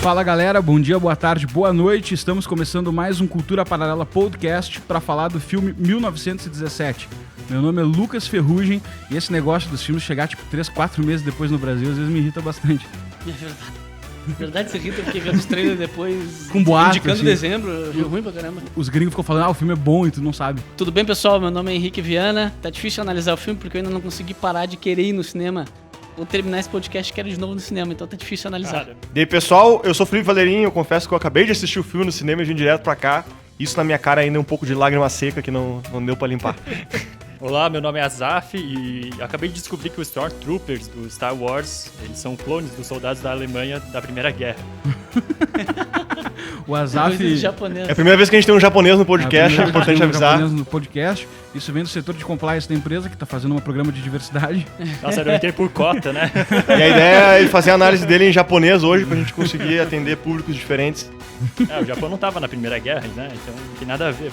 Fala galera, bom dia, boa tarde, boa noite. Estamos começando mais um Cultura Paralela Podcast para falar do filme 1917. Meu nome é Lucas Ferrugem e esse negócio dos filmes chegar tipo 3, 4 meses depois no Brasil às vezes me irrita bastante. É verdade, você irrita porque vê os trailers depois com boato, indicando assim. dezembro, é ruim pra caramba. Os gringos ficam falando, o filme é bom e tu não sabe. Tudo bem, pessoal? Meu nome é Henrique Viana. Tá difícil analisar o filme porque eu ainda não consegui parar de querer ir no cinema. Vou terminar esse podcast e quero ir de novo no cinema, então tá difícil analisar. E aí, pessoal, eu sou o Felipe Valerinho, eu confesso que eu acabei de assistir o filme no cinema e vim direto pra cá. Isso na minha cara ainda é um pouco de lágrima seca que não deu pra limpar. Olá, meu nome é Azaf e acabei de descobrir que os Stormtroopers do Star Wars, eles são clones dos soldados da Alemanha da Primeira Guerra. O Azaf... É a primeira vez que a gente tem um japonês no podcast, é importante avisar. No podcast. Isso vem do setor de compliance da empresa, que tá fazendo um programa de diversidade. Nossa, eu entrei por cota, né? E a ideia é fazer a análise dele em japonês hoje, pra gente conseguir atender públicos diferentes. O Japão não tava na Primeira Guerra, né? Então não tem nada a ver.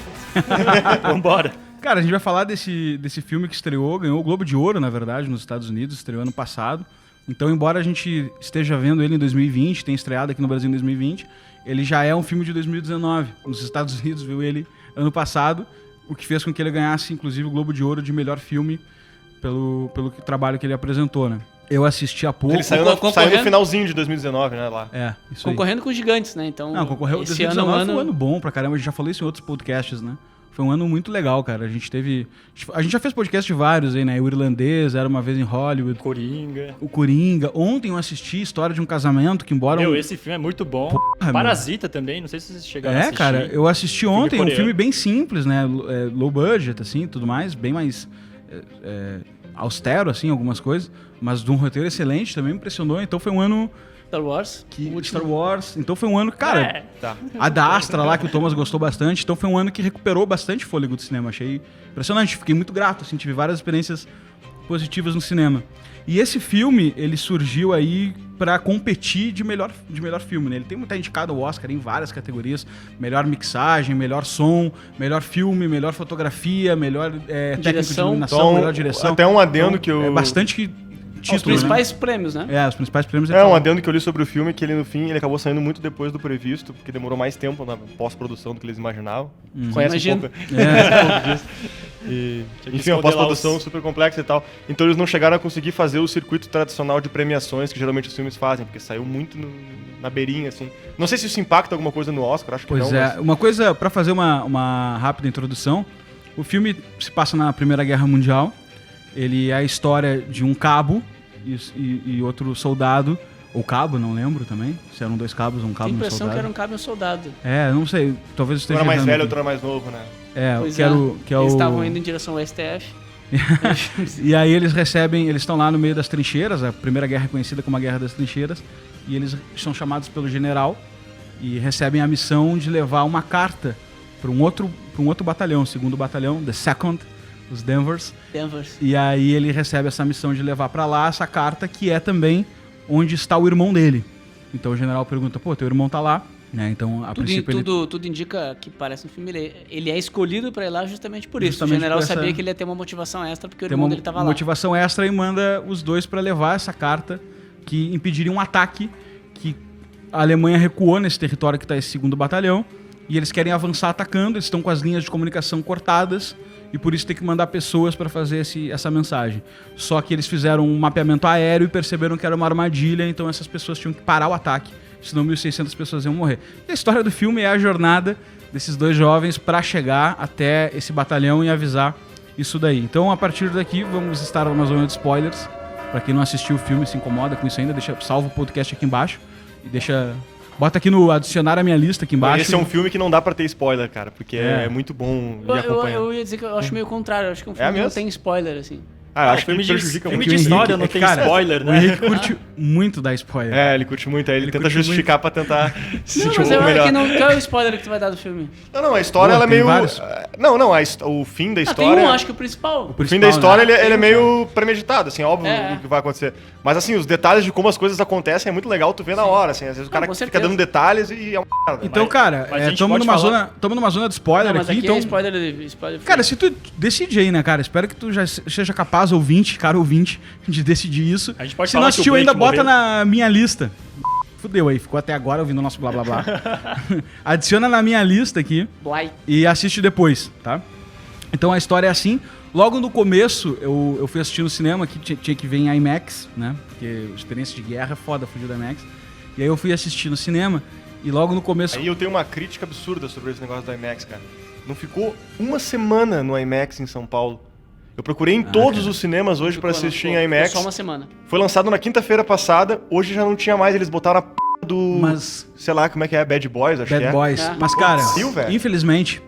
Vambora. Cara, a gente vai falar desse filme que estreou, ganhou o Globo de Ouro, na verdade, nos Estados Unidos, estreou ano passado. Então, embora a gente esteja vendo ele em 2020, tenha estreado aqui no Brasil em 2020, ele já é um filme de 2019. Nos Estados Unidos viu ele ano passado, o que fez com que ele ganhasse, inclusive, o Globo de Ouro de melhor filme pelo trabalho que ele apresentou, né? Eu assisti há pouco. Ele saiu no finalzinho de 2019, né, lá. É, isso concorrendo com os gigantes, né? Então, não, concorreu. 2019 foi um ano bom pra caramba. A gente já falou isso em outros podcasts, né? Foi um ano muito legal, cara. A gente já fez podcast de vários aí, né? O Irlandês, Era Uma Vez em Hollywood. O Coringa. Ontem eu assisti História de um Casamento, que embora... Esse filme é muito bom. Porra, Parasita também, não sei se vocês chegaram a assistir. Cara, eu assisti ontem, um filme bem simples, né? Low budget, assim, tudo mais. Bem mais austero, assim, algumas coisas. Mas de um roteiro excelente, também me impressionou. Então foi um ano... Star Wars. Então foi um ano, cara... A da Astra lá, que o Thomas gostou bastante. Então foi um ano que recuperou bastante fôlego do cinema. Achei impressionante. Fiquei muito grato, assim. Tive várias experiências positivas no cinema. E esse filme, ele surgiu aí pra competir de melhor filme, né? Ele tem muito indicado ao Oscar em várias categorias. Melhor mixagem, melhor som, melhor filme, melhor fotografia, melhor técnica de iluminação, então, melhor direção. Até um adendo que eu... É bastante... Os principais prêmios, né? Os principais prêmios. Um adendo que eu li sobre o filme, que ele no fim, ele acabou saindo muito depois do previsto, porque demorou mais tempo na pós-produção do que eles imaginavam. Conhece um pouco disso. Enfim, uma pós-produção super complexa e tal. Então eles não chegaram a conseguir fazer o circuito tradicional de premiações que geralmente os filmes fazem, porque saiu muito na beirinha, assim. Não sei se isso impacta alguma coisa no Oscar, acho que não. Pois é, uma coisa, pra fazer uma rápida introdução, o filme se passa na Primeira Guerra Mundial. Ele é a história de um cabo e outro soldado, ou cabo, não lembro também, se eram 2 cabos, um cabo e um soldado. Tem a impressão que era um cabo e um soldado. Não sei, talvez esteja... Um era mais velho, outro era mais novo, né? Eles estavam indo em direção ao STF. E aí eles estão lá no meio das trincheiras, a Primeira Guerra é conhecida como a Guerra das Trincheiras, e eles são chamados pelo general e recebem a missão de levar uma carta para um outro batalhão, o 2º batalhão, The Second, os Denvers. E aí ele recebe essa missão de levar pra lá essa carta, que é também onde está o irmão dele. Então o general pergunta, teu irmão tá lá, né? Então, tudo indica que parece um filme, ele é escolhido pra ir lá justamente por isso. O general sabia que ele ia ter uma motivação extra, porque o irmão dele tava lá. Motivação extra, e manda os dois pra levar essa carta que impediria um ataque, que a Alemanha recuou nesse território que tá esse 2º batalhão, e eles querem avançar atacando, eles estão com as linhas de comunicação cortadas, e por isso tem que mandar pessoas para fazer essa mensagem. Só que eles fizeram um mapeamento aéreo e perceberam que era uma armadilha, então essas pessoas tinham que parar o ataque, senão 1.600 pessoas iam morrer. E a história do filme é a jornada desses 2 jovens para chegar até esse batalhão e avisar isso daí. Então, a partir daqui, vamos estar numa zona de spoilers. Para quem não assistiu o filme, se incomoda com isso ainda, salva o podcast aqui embaixo e bota aqui no adicionar a minha lista aqui embaixo. Esse é um filme que não dá pra ter spoiler, cara, porque é muito bom de acompanhar. Eu ia dizer que eu acho meio contrário, eu acho que um filme que não tem spoiler, assim. Acho que filme de história não tem spoiler, né? O Henrique curte muito dar spoiler. Ele curte muito, aí ele tenta justificar pra tentar se sentir um pouco melhor. Qual é o spoiler que tu vai dar do filme? Não, a história ela é meio... Vários. O fim da história... Tem acho que o principal. O fim da história, ele é meio premeditado, assim, óbvio o que vai acontecer. Mas assim, os detalhes de como as coisas acontecem é muito legal tu ver na hora, assim. Às vezes o cara fica dando detalhes e é uma merda. Então, cara, estamos numa zona de spoiler aqui, então... É spoiler. Cara, se tu decide aí, né, cara? Espero que tu já seja capaz, ouvinte, de decidir isso. A gente pode Se não assistiu ainda, bota na minha lista. fudeu aí, ficou até agora ouvindo o nosso blá blá blá. Adiciona na minha lista aqui e assiste depois, tá? Então a história é assim. Logo no começo, eu fui assistir no cinema, que tinha que ver em IMAX, né? Porque experiência de guerra é foda fugir da IMAX. E aí eu fui assistir no cinema e logo no começo... Aí eu tenho uma crítica absurda sobre esse negócio do IMAX, cara. Não ficou uma semana no IMAX em São Paulo. Eu procurei em todos os cinemas hoje pra assistir em IMAX. Só uma semana. Foi lançado na quinta-feira passada, hoje já não tinha mais, eles botaram a p do... Mas... Sei lá, como é que é? Bad Boys, acho que é. Bad Boys. Mas, cara, Sim, velho. infelizmente,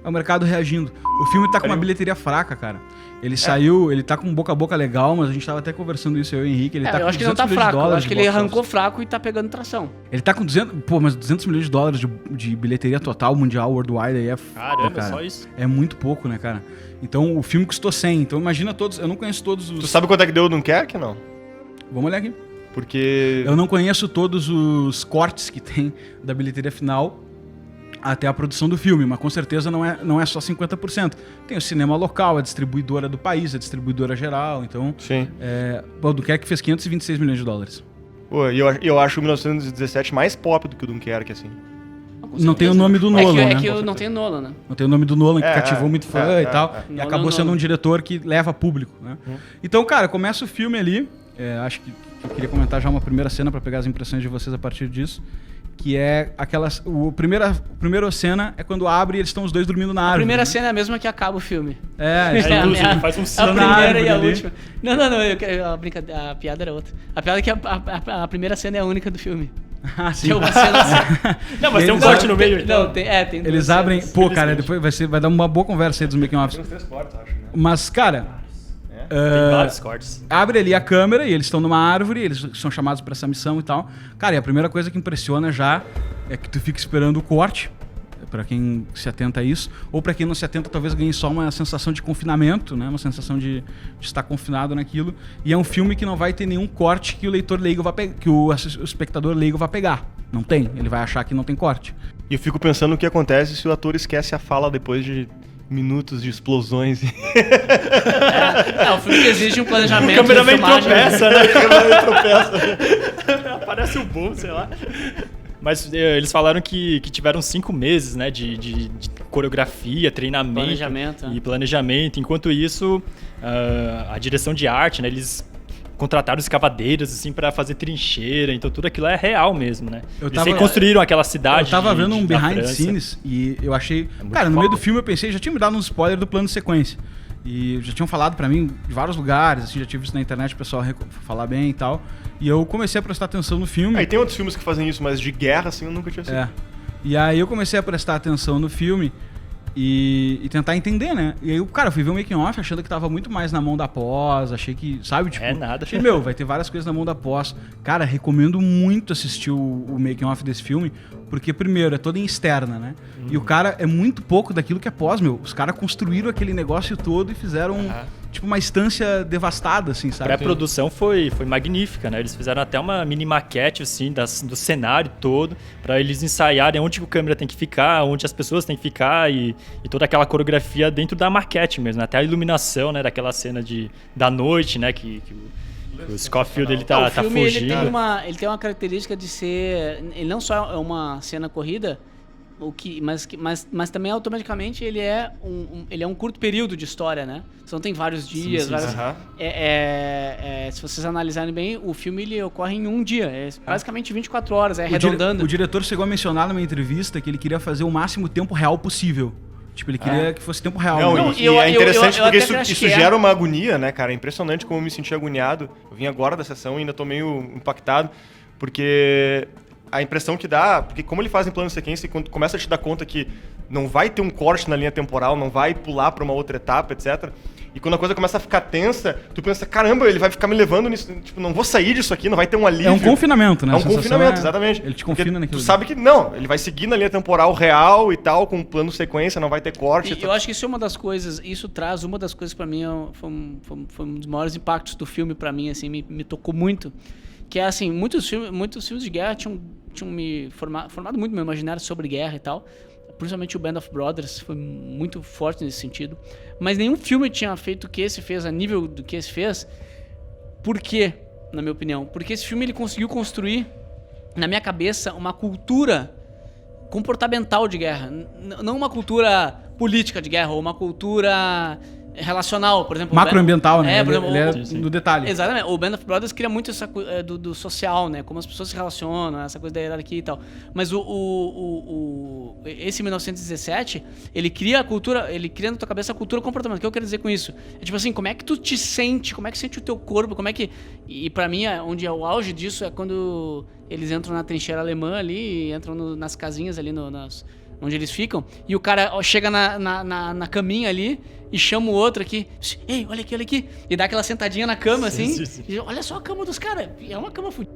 é o mercado reagindo. O filme tá com uma bilheteria fraca, cara. Ele saiu, ele tá com boca a boca legal, mas a gente tava até conversando isso, eu e o Henrique. Ele tá eu com acho que ele não tá fraco, eu acho que ele arrancou fraco e tá pegando tração. Ele tá com 200 milhões de dólares de bilheteria total, mundial, worldwide, aí é Caramba, cara. Só isso? É muito pouco, né, cara? Então o filme custou 100, então imagina todos, eu não conheço todos os... Tu sabe quanto é que deu o Dunkerque, não? Vamos olhar aqui. Porque... Eu não conheço todos os cortes que tem da bilheteria final até a produção do filme, mas com certeza não é só 50%. Tem o cinema local, a distribuidora do país, a distribuidora geral, então... Sim. O Dunkerque fez 526 milhões de dólares. Pô, e eu acho o 1917 mais pop do que o Dunkerque, assim. Não tem o nome do Nolan, né? É que não tem o Nolan, né? Não tem o nome do Nolan, que cativou muito fã e tal. E Nolan, acabou sendo um diretor que leva público, né? Então, cara, começa o filme ali. Acho que eu queria comentar já uma primeira cena pra pegar as impressões de vocês a partir disso. Que é aquelas... A primeira cena é quando abre e eles estão os dois dormindo na árvore. A primeira cena é a mesma que acaba o filme. Faz um A círculo. primeira e a ali. última. Não, a piada era outra. A piada é que a primeira cena é a única do filme. Ah, sim. Tem uma cena assim. Não, mas tem um corte no meio. Não, tem duas Eles abrem... cenas. Pô, cara, depois vai dar uma boa conversa aí dos making-offs. Tem uns 3 cortes, acho, né? Mas, cara... Tem vários cortes. Abre ali a câmera e eles estão numa árvore, eles são chamados pra essa missão e tal. Cara, e a primeira coisa que impressiona já é que tu fica esperando o corte, pra quem se atenta a isso, ou pra quem não se atenta, talvez ganhe só uma sensação de confinamento, né? Uma sensação de estar confinado naquilo. E é um filme que não vai ter nenhum corte que o leitor leigo vai pegar, que o espectador leigo vai pegar. Não tem, ele vai achar que não tem corte. E eu fico pensando o que acontece se o ator esquece a fala depois de minutos de explosões. O filme que exige um planejamento. O cameraman de filmagem. tropeça, né? O cameraman tropeça. Aparece o boom, sei lá. Mas eles falaram que tiveram 5 meses, né, de coreografia, treinamento e planejamento. Enquanto isso, a direção de arte, né, eles contrataram escavadeiros assim para fazer trincheira, então tudo aquilo é real mesmo, né? Eles construíram aquela cidade. Eu tava vendo um behind the scenes e eu achei... Cara, no meio do filme eu pensei, já tinha me dado um spoiler do plano de sequência. E já tinham falado pra mim de vários lugares, assim, já tive isso na internet, o pessoal falar bem e tal. E eu comecei a prestar atenção no filme. Aí tem outros filmes que fazem isso, mas de guerra, assim, eu nunca tinha assistido. E aí eu comecei a prestar atenção no filme e tentar entender, né? E aí, cara, eu fui ver o making off achando que tava muito mais na mão da pós, achei que, sabe, tipo... nada. Achei, vai ter várias coisas na mão da pós. Cara, recomendo muito assistir o making off desse filme, porque, primeiro, é todo em externa, né? E o cara é muito pouco daquilo que é pós, Os caras construíram aquele negócio todo e fizeram, tipo, uma estância devastada, assim, sabe? A pré-produção foi magnífica, né? Eles fizeram até uma mini maquete, assim, do cenário todo, pra eles ensaiarem onde a câmera tem que ficar, onde as pessoas têm que ficar e toda aquela coreografia dentro da maquete mesmo, né? Até a iluminação, né? Daquela cena da noite, né? Que o Scofield ele tá fugindo. Ele tem uma característica de ser... Ele não só é uma cena corrida, mas também automaticamente ele é um curto período de história, né? Você não tem vários dias. Se vocês analisarem bem, o filme ele ocorre em um dia. É basicamente 24 horas, arredondando. O diretor chegou a mencionar numa entrevista que ele queria fazer o máximo tempo real possível. Tipo, ele queria que fosse tempo real. Não, e é interessante porque isso gera uma agonia, né, cara? É impressionante como eu me senti agoniado. Eu vim agora da sessão e ainda tô meio impactado, porque a impressão que dá... Porque como ele faz em plano de sequência, quando começa a te dar conta que não vai ter um corte na linha temporal, não vai pular pra uma outra etapa, etc. E quando a coisa começa a ficar tensa, tu pensa, caramba, ele vai ficar me levando nisso, tipo, não vou sair disso aqui, não vai ter um alívio. É um confinamento, né? É um confinamento, exatamente. Ele te confina naquilo. Tu sabe que não, ele vai seguir na linha temporal real e tal, com um plano sequência, não vai ter corte. E eu acho que isso é uma das coisas, uma das coisas pra mim, foi um dos maiores impactos do filme pra mim, assim, me tocou muito. Que é assim, muitos filmes de guerra tinham me formado muito meu imaginário sobre guerra e tal. Principalmente o Band of Brothers foi muito forte nesse sentido. Mas nenhum filme tinha feito o que esse fez, a nível do que esse fez. Por quê, na minha opinião? Porque esse filme ele conseguiu construir na minha cabeça, uma cultura comportamental de guerra. Não uma cultura política de guerra, ou uma cultura relacional, por exemplo. Macroambiental, né? Por exemplo, ele é no detalhe. Exatamente. O Band of Brothers cria muito essa coisa do social, né? Como as pessoas se relacionam, essa coisa da hierarquia e tal. Mas esse 1917, ele cria a cultura, ele cria na tua cabeça a cultura comportamental. O que eu quero dizer com isso? É tipo assim, como é que tu te sente, como é que sente o teu corpo, como é que... E pra mim, onde é o auge disso é quando eles entram na trincheira alemã ali, entram nas casinhas ali, onde eles ficam, e o cara chega na caminha ali e chama o outro aqui, ei, olha aqui, e dá aquela sentadinha na cama, assim, e olha só a cama dos caras, é uma cama fudida.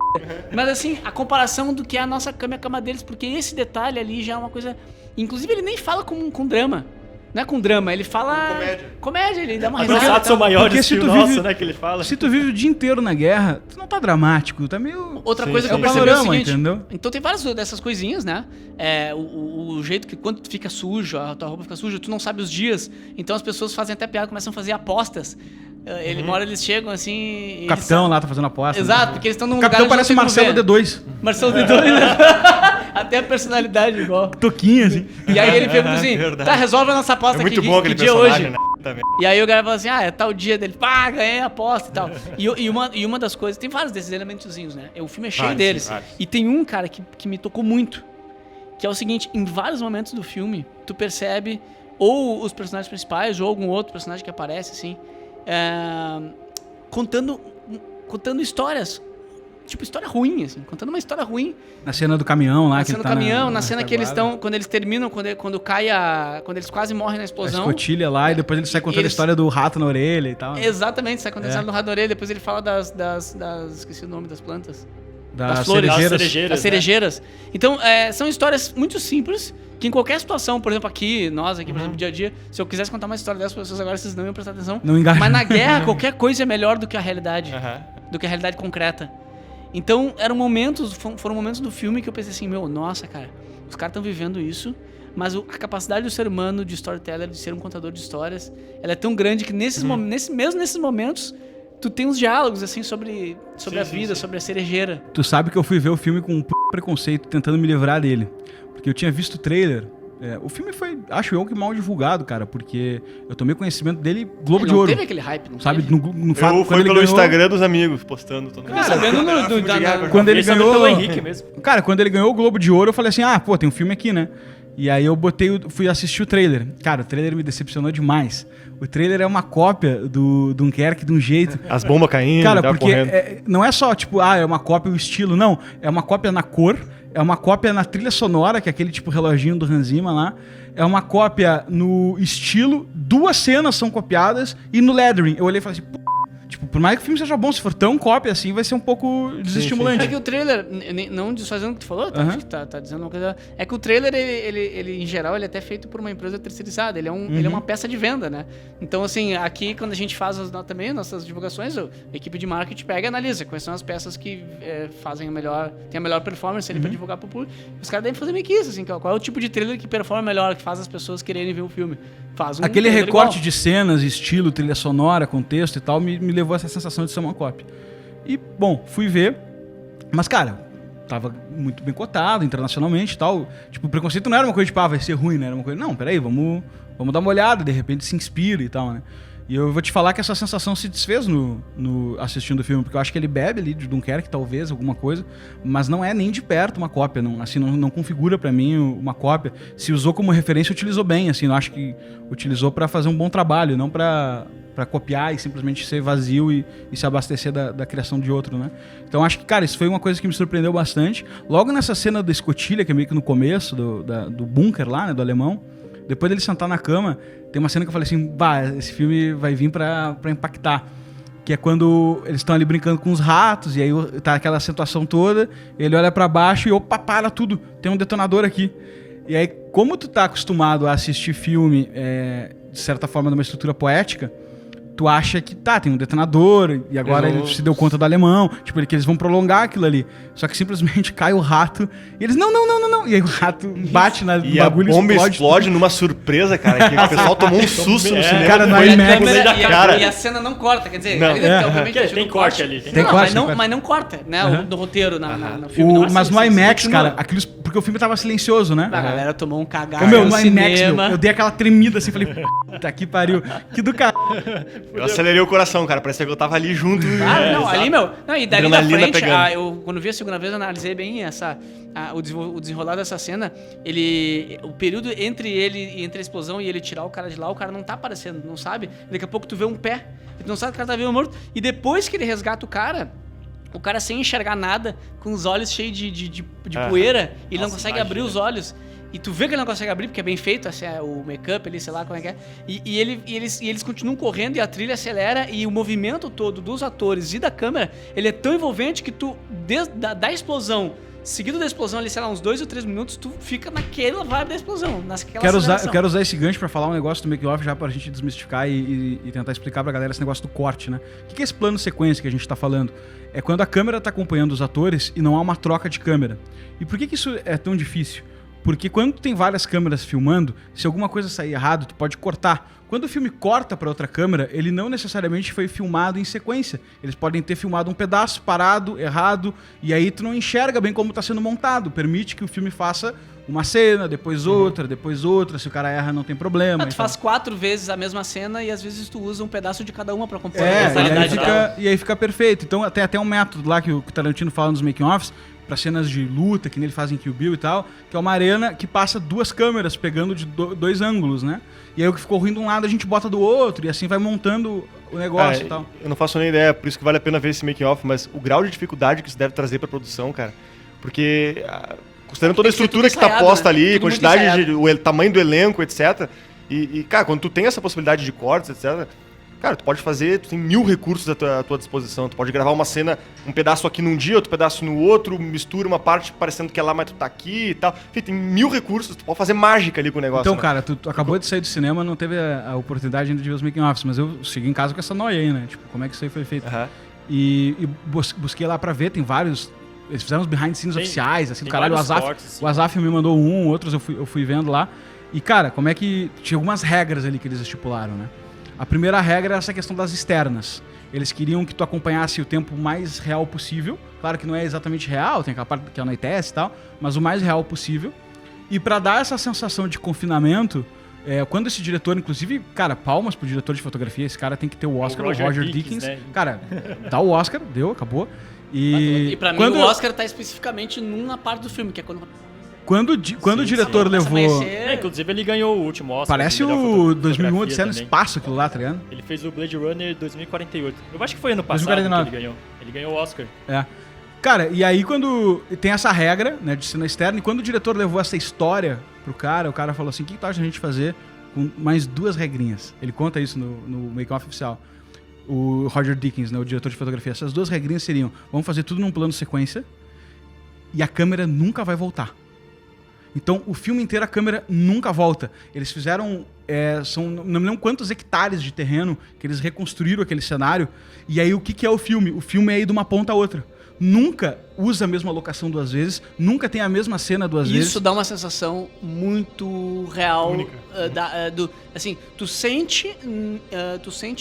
Mas assim, a comparação do que é a nossa cama e a cama deles, porque esse detalhe ali já é uma coisa... Inclusive ele nem fala com drama. Não é com drama, ele fala... Comédia, ele dá uma risada. Os atos são maiores que o nosso, né, que ele fala. Se tu vive o dia inteiro na guerra, tu não tá dramático, tá meio... Outra coisa que eu percebi é o seguinte, entendeu? Então tem várias dessas coisinhas, né? O jeito que quando tu fica sujo, a tua roupa fica suja, tu não sabe os dias, então as pessoas fazem até piada, começam a fazer apostas. Uma hora eles chegam assim... O capitão lá tá fazendo aposta. Exato, porque eles estão num lugar... O capitão parece Marcelo D2. Marcelo D2, né? Até a personalidade igual. Toquinho, assim. E aí ele pergunta assim, tá, resolve a nossa aposta aqui, que dia hoje? Né? E aí o cara fala assim, é tal dia dele, ganhei a aposta e tal. E uma das coisas, tem vários desses elementozinhos, né? O filme é cheio deles. Sim, e tem um, cara, que me tocou muito, que é o seguinte, em vários momentos do filme, tu percebe, ou os personagens principais, ou algum outro personagem que aparece, assim, contando histórias, tipo história ruim, assim, contando uma história ruim. Na cena do caminhão lá, na cena do caminhão, na cena que eles estão, quando eles terminam, quando eles quase morrem na explosão. A escotilha lá, e depois ele sai contando a história do rato na orelha e tal. Né? Exatamente, sai contando a história do rato na orelha, depois ele fala das esqueci o nome das plantas. Das flores. Das cerejeiras. Né? Então, são histórias muito simples, que em qualquer situação, por exemplo, aqui, nós aqui, por exemplo, dia a dia, se eu quisesse contar uma história dessas pessoas agora, vocês não iam prestar atenção. Não engaja. Mas na guerra, qualquer coisa é melhor do que a realidade. Do que a realidade concreta. Então, foram momentos do filme que eu pensei assim, nossa, cara, os caras estão vivendo isso, mas a capacidade do ser humano de storyteller, de ser um contador de histórias, ela é tão grande que mesmo nesses momentos, tu tem uns diálogos, assim, sobre a vida, sobre a cerejeira. Tu sabe que eu fui ver o filme com um preconceito, tentando me livrar dele. Porque eu tinha visto o trailer. O filme foi, acho eu, que mal divulgado, cara, porque eu tomei conhecimento dele Globo de Ouro. Não teve aquele hype, não sabe? Teve? No fato, eu fui pelo Instagram dos amigos, postando todo mundo. Quando ele ganhou... pelo Henrique mesmo. Cara, quando ele ganhou o Globo de Ouro, eu falei assim, tem um filme aqui, né? E aí eu fui assistir o trailer. Cara, o trailer me decepcionou demais. O trailer é uma cópia do Dunkerque de um jeito... As bombas caindo, cara, porque não é só, tipo, é uma cópia o estilo, não. É uma cópia na cor, é uma cópia na trilha sonora, que é aquele tipo reloginho do Hans Zimmer lá. É uma cópia no estilo, 2 cenas são copiadas, e no lettering. Eu olhei e falei assim, tipo, por mais que o filme seja bom, se for tão cópia assim, vai ser um pouco desestimulante. É que o trailer, não desfazendo o que tu falou, acho que tá dizendo uma coisa... É que o trailer, ele em geral, ele é até feito por uma empresa terceirizada. Ele é uma peça de venda, né? Então, assim, aqui, quando a gente faz também nossas divulgações, a equipe de marketing pega e analisa quais são as peças que fazem tem a melhor performance ali pra divulgar pro público. Os caras devem fazer meio que isso, assim, qual é o tipo de trailer que performa melhor, que faz as pessoas quererem ver o filme. Aquele recorte igual de cenas, estilo, trilha sonora, contexto e tal, me levou a essa sensação de ser uma cópia. E, bom, fui ver, mas, cara, tava muito bem cotado internacionalmente e tal. Tipo, o preconceito não era uma coisa tipo, vai ser ruim, né? Era uma coisa, não, peraí, vamos dar uma olhada, de repente se inspira e tal, né? E eu vou te falar que essa sensação se desfez no assistindo o filme, porque eu acho que ele bebe ali de Dunkerque, talvez, alguma coisa, mas não é nem de perto uma cópia, não configura pra mim uma cópia. Se usou como referência, utilizou bem, assim, eu acho que utilizou pra fazer um bom trabalho, não pra copiar e simplesmente ser vazio e se abastecer da criação de outro, né? Então acho que, cara, isso foi uma coisa que me surpreendeu bastante. Logo nessa cena da escotilha, que é meio que no começo do bunker lá, né, do alemão, depois dele sentar na cama, tem uma cena que eu falei assim, esse filme vai vir pra impactar. Que é quando eles estão ali brincando com os ratos, e aí tá aquela acentuação toda, ele olha pra baixo e para tudo, tem um detonador aqui. E aí, como tu tá acostumado a assistir filme, de certa forma, numa estrutura poética, tu acha que tem um detonador, e agora ele se deu conta do alemão, tipo, que eles vão prolongar aquilo ali. Só que simplesmente cai o rato, e eles, não. E aí o rato bate no bagulho e a bomba explode numa surpresa, cara, que o pessoal tomou um susto no cinema. Cara, no IMAX. E a cena não corta, quer dizer, tem corte ali. Tem corte, mas não corta, né, no roteiro, no filme. Mas no IMAX, cara, porque o filme tava silencioso, né? A galera tomou um cagado no IMAX, eu dei aquela tremida assim, falei, puta que pariu, que do cara. Eu acelerei o coração, cara, parecia que eu tava ali junto. Ali, e dali da frente, quando vi a segunda vez, eu analisei bem o desenrolar dessa cena, o período entre a explosão e ele tirar o cara de lá, o cara não tá aparecendo, não sabe? Daqui a pouco tu vê um pé, tu não sabe que o cara tá vivo morto, e depois que ele resgata o cara sem enxergar nada, com os olhos cheios de poeira, ele não consegue abrir os olhos. E tu vê que ele não consegue abrir, porque é bem feito, assim, o make-up ali, sei lá como é que é. E eles continuam correndo e a trilha acelera e o movimento todo dos atores e da câmera, ele é tão envolvente que tu, da explosão, seguido da explosão ali, sei lá, uns 2 ou 3 minutos, tu fica naquela vibe da explosão, Eu quero usar esse gancho pra falar um negócio do make-off já pra gente desmistificar e tentar explicar pra galera esse negócio do corte, né? O que é esse plano sequência que a gente tá falando? É quando a câmera tá acompanhando os atores e não há uma troca de câmera. E por que isso é tão difícil? Porque quando tem várias câmeras filmando, se alguma coisa sair errado, tu pode cortar. Quando o filme corta para outra câmera, ele não necessariamente foi filmado em sequência. Eles podem ter filmado um pedaço, parado, errado, e aí tu não enxerga bem como está sendo montado. Permite que o filme faça uma cena, depois outra. Se o cara erra, não tem problema. Tu faz 4 vezes a mesma cena e às vezes tu usa um pedaço de cada uma para compor e aí fica perfeito. Então tem até um método lá que o Tarantino fala nos making-offs, para cenas de luta, que nem ele faz em Kill Bill e tal, que é uma arena que passa 2 câmeras pegando de 2 ângulos, né? E aí o que ficou ruim de um lado a gente bota do outro, e assim vai montando o negócio e tal. Eu não faço nem ideia, por isso que vale a pena ver esse making-off, mas o grau de dificuldade que isso deve trazer pra produção, cara, porque considerando toda a estrutura que tá posta ali, quantidade o tamanho do elenco, etc. E, cara, quando tu tem essa possibilidade de cortes, etc., cara, tu pode fazer, tu tem 1000 recursos à tua disposição. Tu pode gravar uma cena, um pedaço aqui num dia, outro pedaço no outro, mistura uma parte parecendo que é lá, mas tu tá aqui e tal. Enfim, tem 1000 recursos, tu pode fazer mágica ali com o negócio. Então, né? Cara, tu acabou de sair do cinema, não teve a oportunidade ainda de ver os making-offs, mas eu segui em casa com essa noia aí, né? Tipo, como é que isso aí foi feito? E busquei lá pra ver, tem vários... Eles fizeram os behind the scenes oficiais, assim, do caralho. O Azaf me mandou outros eu fui vendo lá. E, cara, como é que... Tinha algumas regras ali que eles estipularam, né? A primeira regra é essa questão das externas. Eles queriam que tu acompanhasse o tempo mais real possível. Claro que não é exatamente real, tem aquela parte que anoitece e tal, mas o mais real possível. E pra dar essa sensação de confinamento, quando esse diretor, inclusive, cara, palmas pro diretor de fotografia, esse cara tem que ter o Oscar, o Roger Deakins. Né? Cara, dá o Oscar, deu, acabou. E pra mim o Oscar tá especificamente numa parte do filme, que é quando o diretor levou... inclusive ele ganhou o último Oscar. Parece o 2001 Odisseia no Espaço, aquilo lá, tá ligado? Ele fez o Blade Runner 2048. Eu acho que foi ano passado 2049. Que ele ganhou. Ele ganhou o Oscar. Cara, e aí quando tem essa regra, né, de cena externa, e quando o diretor levou essa história pro cara, o cara falou assim, o que tu acha a gente fazer com mais 2 regrinhas? Ele conta isso no make-off oficial. O Roger Deakins, né, o diretor de fotografia. Essas 2 regrinhas seriam, vamos fazer tudo num plano sequência e a câmera nunca vai voltar. Então, o filme inteiro, a câmera nunca volta. Eles fizeram, não me lembro quantos hectares de terreno que eles reconstruíram aquele cenário. E aí, o que é o filme? O filme é ir de uma ponta a outra. Nunca usa a mesma locação 2 vezes, nunca tem a mesma cena 2 vezes. Isso dá uma sensação muito real. Assim, tu sente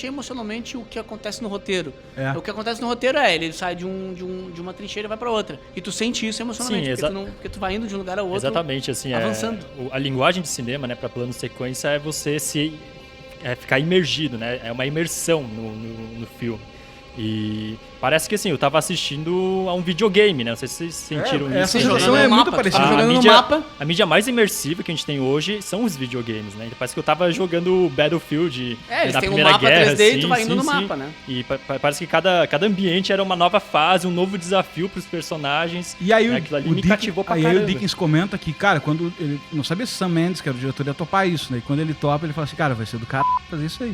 emocionalmente o que acontece no roteiro. O que acontece no roteiro ele sai de uma trincheira e vai pra outra. E tu sente isso emocionalmente, porque tu vai indo de um lugar ao outro. Exatamente, assim, avançando. A linguagem de cinema, né, pra plano sequência é você ficar imergido, né? É uma imersão no filme. E parece que assim, eu tava assistindo a um videogame, né? Não sei se vocês sentiram isso. Essa sensação é muito parecida jogando no mapa. A mídia mais imersiva que a gente tem hoje são os videogames, né? Parece que eu tava jogando Battlefield na Primeira Guerra. 3D e tu vai indo no mapa, né? E parece que cada ambiente era uma nova fase, um novo desafio pros personagens. E aí aquilo ali me cativou pra caramba. Aí o Deakins comenta que, cara, quando ele não sabia se Sam Mendes, que era o diretor, ia topar isso, né? E quando ele topa, ele fala assim, cara, vai ser do cara fazer isso aí.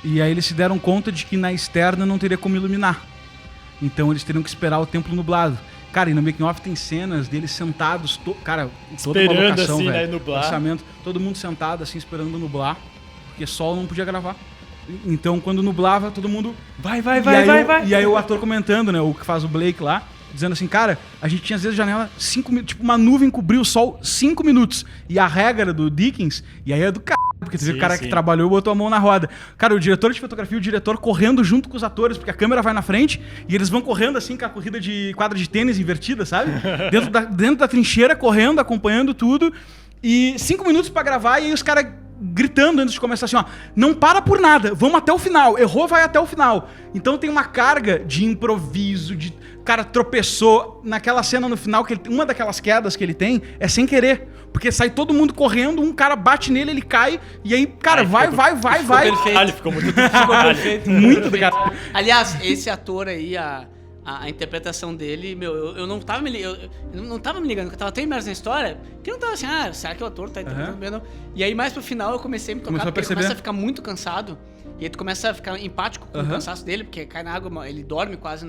E aí eles se deram conta de que na externa não teria como iluminar. Então eles teriam que esperar o tempo nublado. Cara, e no making off tem cenas deles sentados, cara, toda esperando uma locação, assim, velho. Né, nublar. Orçamento, todo mundo sentado assim, esperando nublar, porque sol não podia gravar. Então, quando nublava, todo mundo... Vai. E aí o ator comentando, né? O que faz o Blake lá, dizendo assim, cara, a gente tinha às vezes janela 5 minutos, tipo uma nuvem cobriu o sol 5 minutos. E a regra do Dickens, e aí é do caralho, porque teve o cara que trabalhou e botou a mão na roda. Cara, o diretor de fotografia e o diretor correndo junto com os atores, porque a câmera vai na frente e eles vão correndo assim com a corrida de quadra de tênis invertida, sabe? dentro da trincheira, correndo, acompanhando tudo. E 5 minutos pra gravar e aí os caras gritando antes de começar assim, ó, não para por nada, vamos até o final, errou, vai até o final. Então tem uma carga de improviso, de cara tropeçou naquela cena no final, que uma daquelas quedas que ele tem é sem querer, porque sai todo mundo correndo, um cara bate nele, ele cai, e aí, cara, vai. Perfeito. Ficou muito perfeito. Muito do cara. Aliás, esse ator aí, a interpretação dele, meu, eu não tava me ligando, eu tava tão imerso na história, que eu não tava assim, será que o ator tá interpretando bem ou não? E aí mais pro final eu comecei a me tocar, porque ele começa a ficar muito cansado, e aí tu começa a ficar empático com o cansaço dele, porque cai na água, ele dorme quase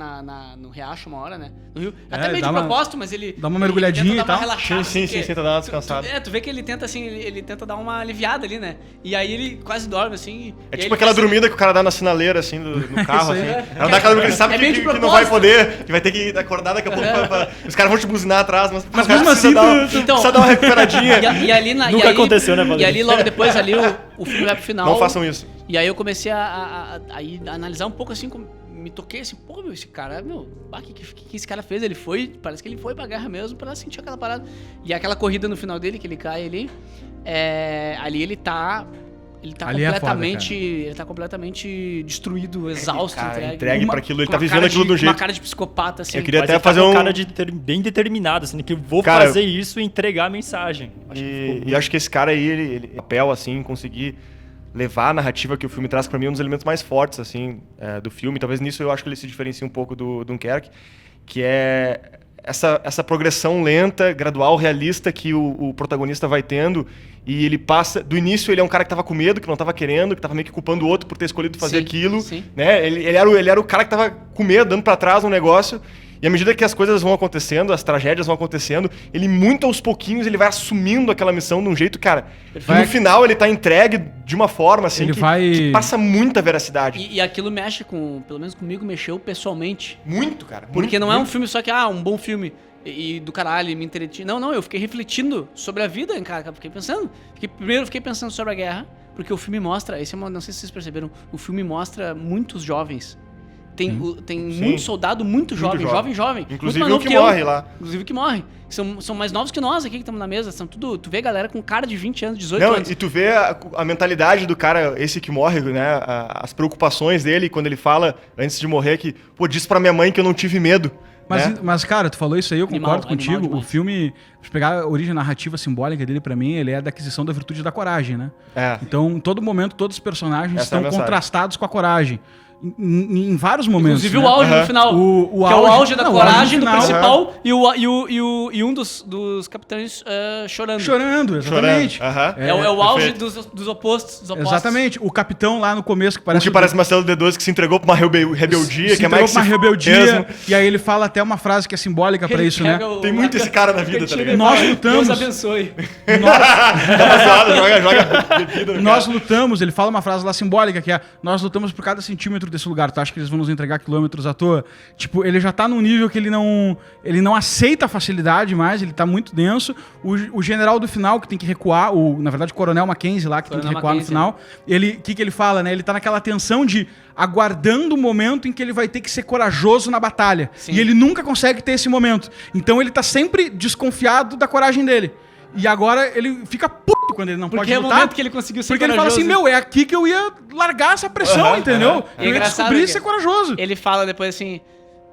no riacho uma hora, né? No rio. Até meio de propósito, mas ele... Dá uma mergulhadinha e tal. Sim, tenta dar uma descansada. Tu vê que ele tenta assim, ele tenta dar uma aliviada ali, né? E aí ele quase dorme, assim... É tipo aquela dormida que o cara dá na sinaleira, assim, no carro, assim. Ela dá aquela dormida que ele sabe que não vai poder, que vai ter que acordar daqui a pouco. Os caras vão te buzinar atrás, mas mesmo assim, precisa dar uma recuperadinha. E ali Nunca aconteceu, né, Valério? E ali, logo depois, ali, o filme vai pro final. Não façam isso. E aí eu comecei a analisar um pouco, assim, me toquei assim, pô, meu, esse cara, meu, o que esse cara fez? Parece que ele foi pra guerra mesmo pra sentir aquela parada. E aquela corrida no final dele, que ele cai ali, ali ele tá completamente, ele tá completamente destruído, exausto, entregue pra aquilo, ele tá vivendo aquilo do jeito. Uma cara de psicopata, assim. Eu queria até fazer um cara bem determinado, assim, que eu vou fazer isso e entregar a mensagem. E acho que esse cara aí, ele papel, assim, conseguir levar a narrativa que o filme traz, pra mim, um dos elementos mais fortes, assim, do filme. Talvez nisso eu acho que ele se diferencia um pouco do Dunkerque, que é essa progressão lenta, gradual, realista que o protagonista vai tendo, e ele passa... Do início ele é um cara que tava com medo, que não tava querendo, que tava meio que culpando o outro por ter escolhido fazer aquilo. Sim. Né? Ele era o cara que tava com medo, dando pra trás um negócio. E à medida que as coisas vão acontecendo, as tragédias vão acontecendo, ele muito aos pouquinhos ele vai assumindo aquela missão de um jeito, cara... No final ele tá entregue de uma forma, assim, que passa muita veracidade. E aquilo mexe pelo menos comigo, mexeu pessoalmente. Muito, cara. Porque não é um filme só que, um bom filme e do caralho, me entreti. Não, eu fiquei refletindo sobre a vida, cara. Primeiro eu fiquei pensando sobre a guerra, porque o filme mostra, não sei se vocês perceberam, o filme mostra muitos jovens. Tem muito soldado muito jovem. Inclusive o que morre lá. Inclusive o que morre. São mais novos que nós aqui que estamos na mesa. Tu vê galera com cara de 20 anos, 18 anos. E tu vê a mentalidade do cara, esse que morre, né? As preocupações dele, quando ele fala, antes de morrer, que, disse pra minha mãe que eu não tive medo. Mas, cara, tu falou isso aí, eu concordo contigo. Demais. O filme, se pegar a origem narrativa simbólica dele, pra mim, ele é da aquisição da virtude da coragem, né? Então, em todo momento, todos os personagens estão contrastados com a coragem. Em vários momentos. Inclusive o auge no final. Que é o auge da coragem do principal e um dos capitães chorando. Chorando, exatamente. É o auge dos opostos. Exatamente. O capitão lá no começo que parece... O que parece Marcelo D12 que se entregou pra uma rebeldia. Se entregou pra uma rebeldia. E aí ele fala até uma frase que é simbólica pra isso, né? Tem muito esse cara na vida, tá ligado? Nós lutamos... Deus abençoe. Joga bebida. Nós lutamos, ele fala uma frase lá simbólica que é: nós lutamos por cada centímetro desse lugar. Tu acha que eles vão nos entregar quilômetros à toa? Tipo, ele já tá num nível que ele não aceita a facilidade mais, ele tá muito denso. O general do final que tem que recuar, na verdade o coronel Mackenzie lá que tem que recuar no final, o que ele fala, né? Ele tá naquela tensão de aguardando o momento em que ele vai ter que ser corajoso na batalha. Sim. E ele nunca consegue ter esse momento. Então ele tá sempre desconfiado da coragem dele. E agora ele fica puto quando ele não pode lutar. Porque é o momento que ele conseguiu ser corajoso. Porque ele fala assim, é aqui que eu ia largar essa pressão, entendeu? Eu ia descobrir ser corajoso. Ele fala depois assim,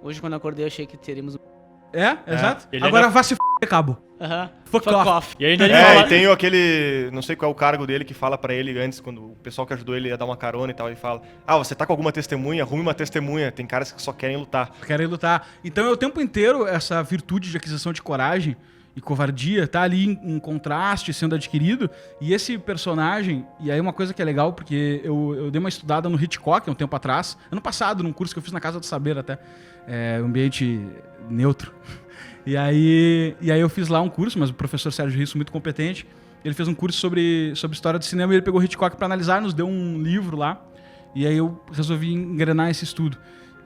hoje quando eu acordei eu achei que teríamos... Exato. Agora vá se cabo. Fuck off. E aí ele fala... E tem aquele, não sei qual é o cargo dele, que fala pra ele antes, quando o pessoal que ajudou ele a dar uma carona e tal, ele fala, você tá com alguma testemunha? Arrume uma testemunha. Tem caras que só querem lutar. Então é o tempo inteiro essa virtude de aquisição de coragem e covardia tá ali em contraste, sendo adquirido. E esse personagem, e aí uma coisa que é legal, porque eu dei uma estudada no Hitchcock há um tempo atrás, ano passado, num curso que eu fiz na Casa do Saber até, ambiente neutro. E aí eu fiz lá um curso, mas o professor Sérgio Risso, muito competente, ele fez um curso sobre história do cinema e ele pegou o Hitchcock para analisar, nos deu um livro lá. E aí eu resolvi engrenar esse estudo.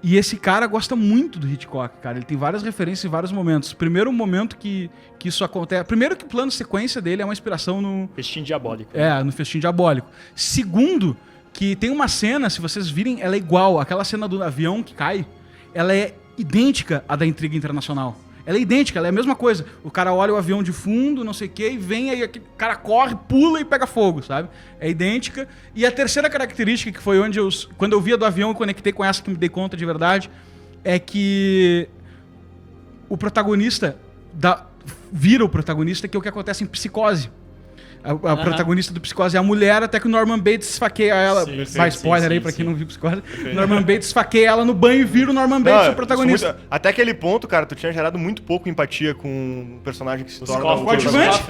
E esse cara gosta muito do Hitchcock, cara. Ele tem várias referências em vários momentos. Primeiro momento que isso acontece... Primeiro que o plano de sequência dele é uma inspiração no... Festim Diabólico. No Festim Diabólico. Segundo, que tem uma cena, se vocês virem, ela é igual. Aquela cena do avião que cai, ela é idêntica à da Intriga Internacional. Ela é idêntica, ela é a mesma coisa. O cara olha o avião de fundo, não sei o quê, e vem, aí o cara corre, pula e pega fogo, sabe? É idêntica. E a terceira característica, que foi onde quando eu via do avião, eu conectei com essa que me dei conta de verdade, é que o protagonista vira o protagonista, que é o que acontece em Psicose. A protagonista do Psicose é a mulher, até que o Norman Bates esfaqueia ela. Vai spoiler aí pra quem não viu Psicose. Norman Bates esfaqueia ela no banho e vira o Norman Bates o protagonista. Até aquele ponto, cara, tu tinha gerado muito pouco empatia com o personagem que se torna o coadjuvante.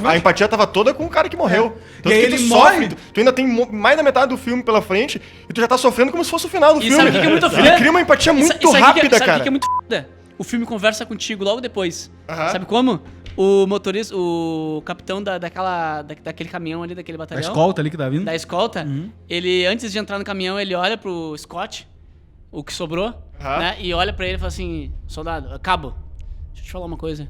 A empatia tava toda com o cara que morreu. E aí ele morre. Tu ainda tem mais da metade do filme pela frente e tu já tá sofrendo como se fosse o final do filme. Sabe o que é muito foda? Ele cria uma empatia muito rápida, cara. Sabe o que é muito foda? O filme conversa contigo logo depois. Sabe como? O motorista, o capitão daquele caminhão ali, daquele batalhão. Da escolta ali que tá vindo. Da escolta. Ele, antes de entrar no caminhão, ele olha pro Scott, o que sobrou, né? E olha pra ele e fala assim, soldado, cabo, deixa eu te falar uma coisa.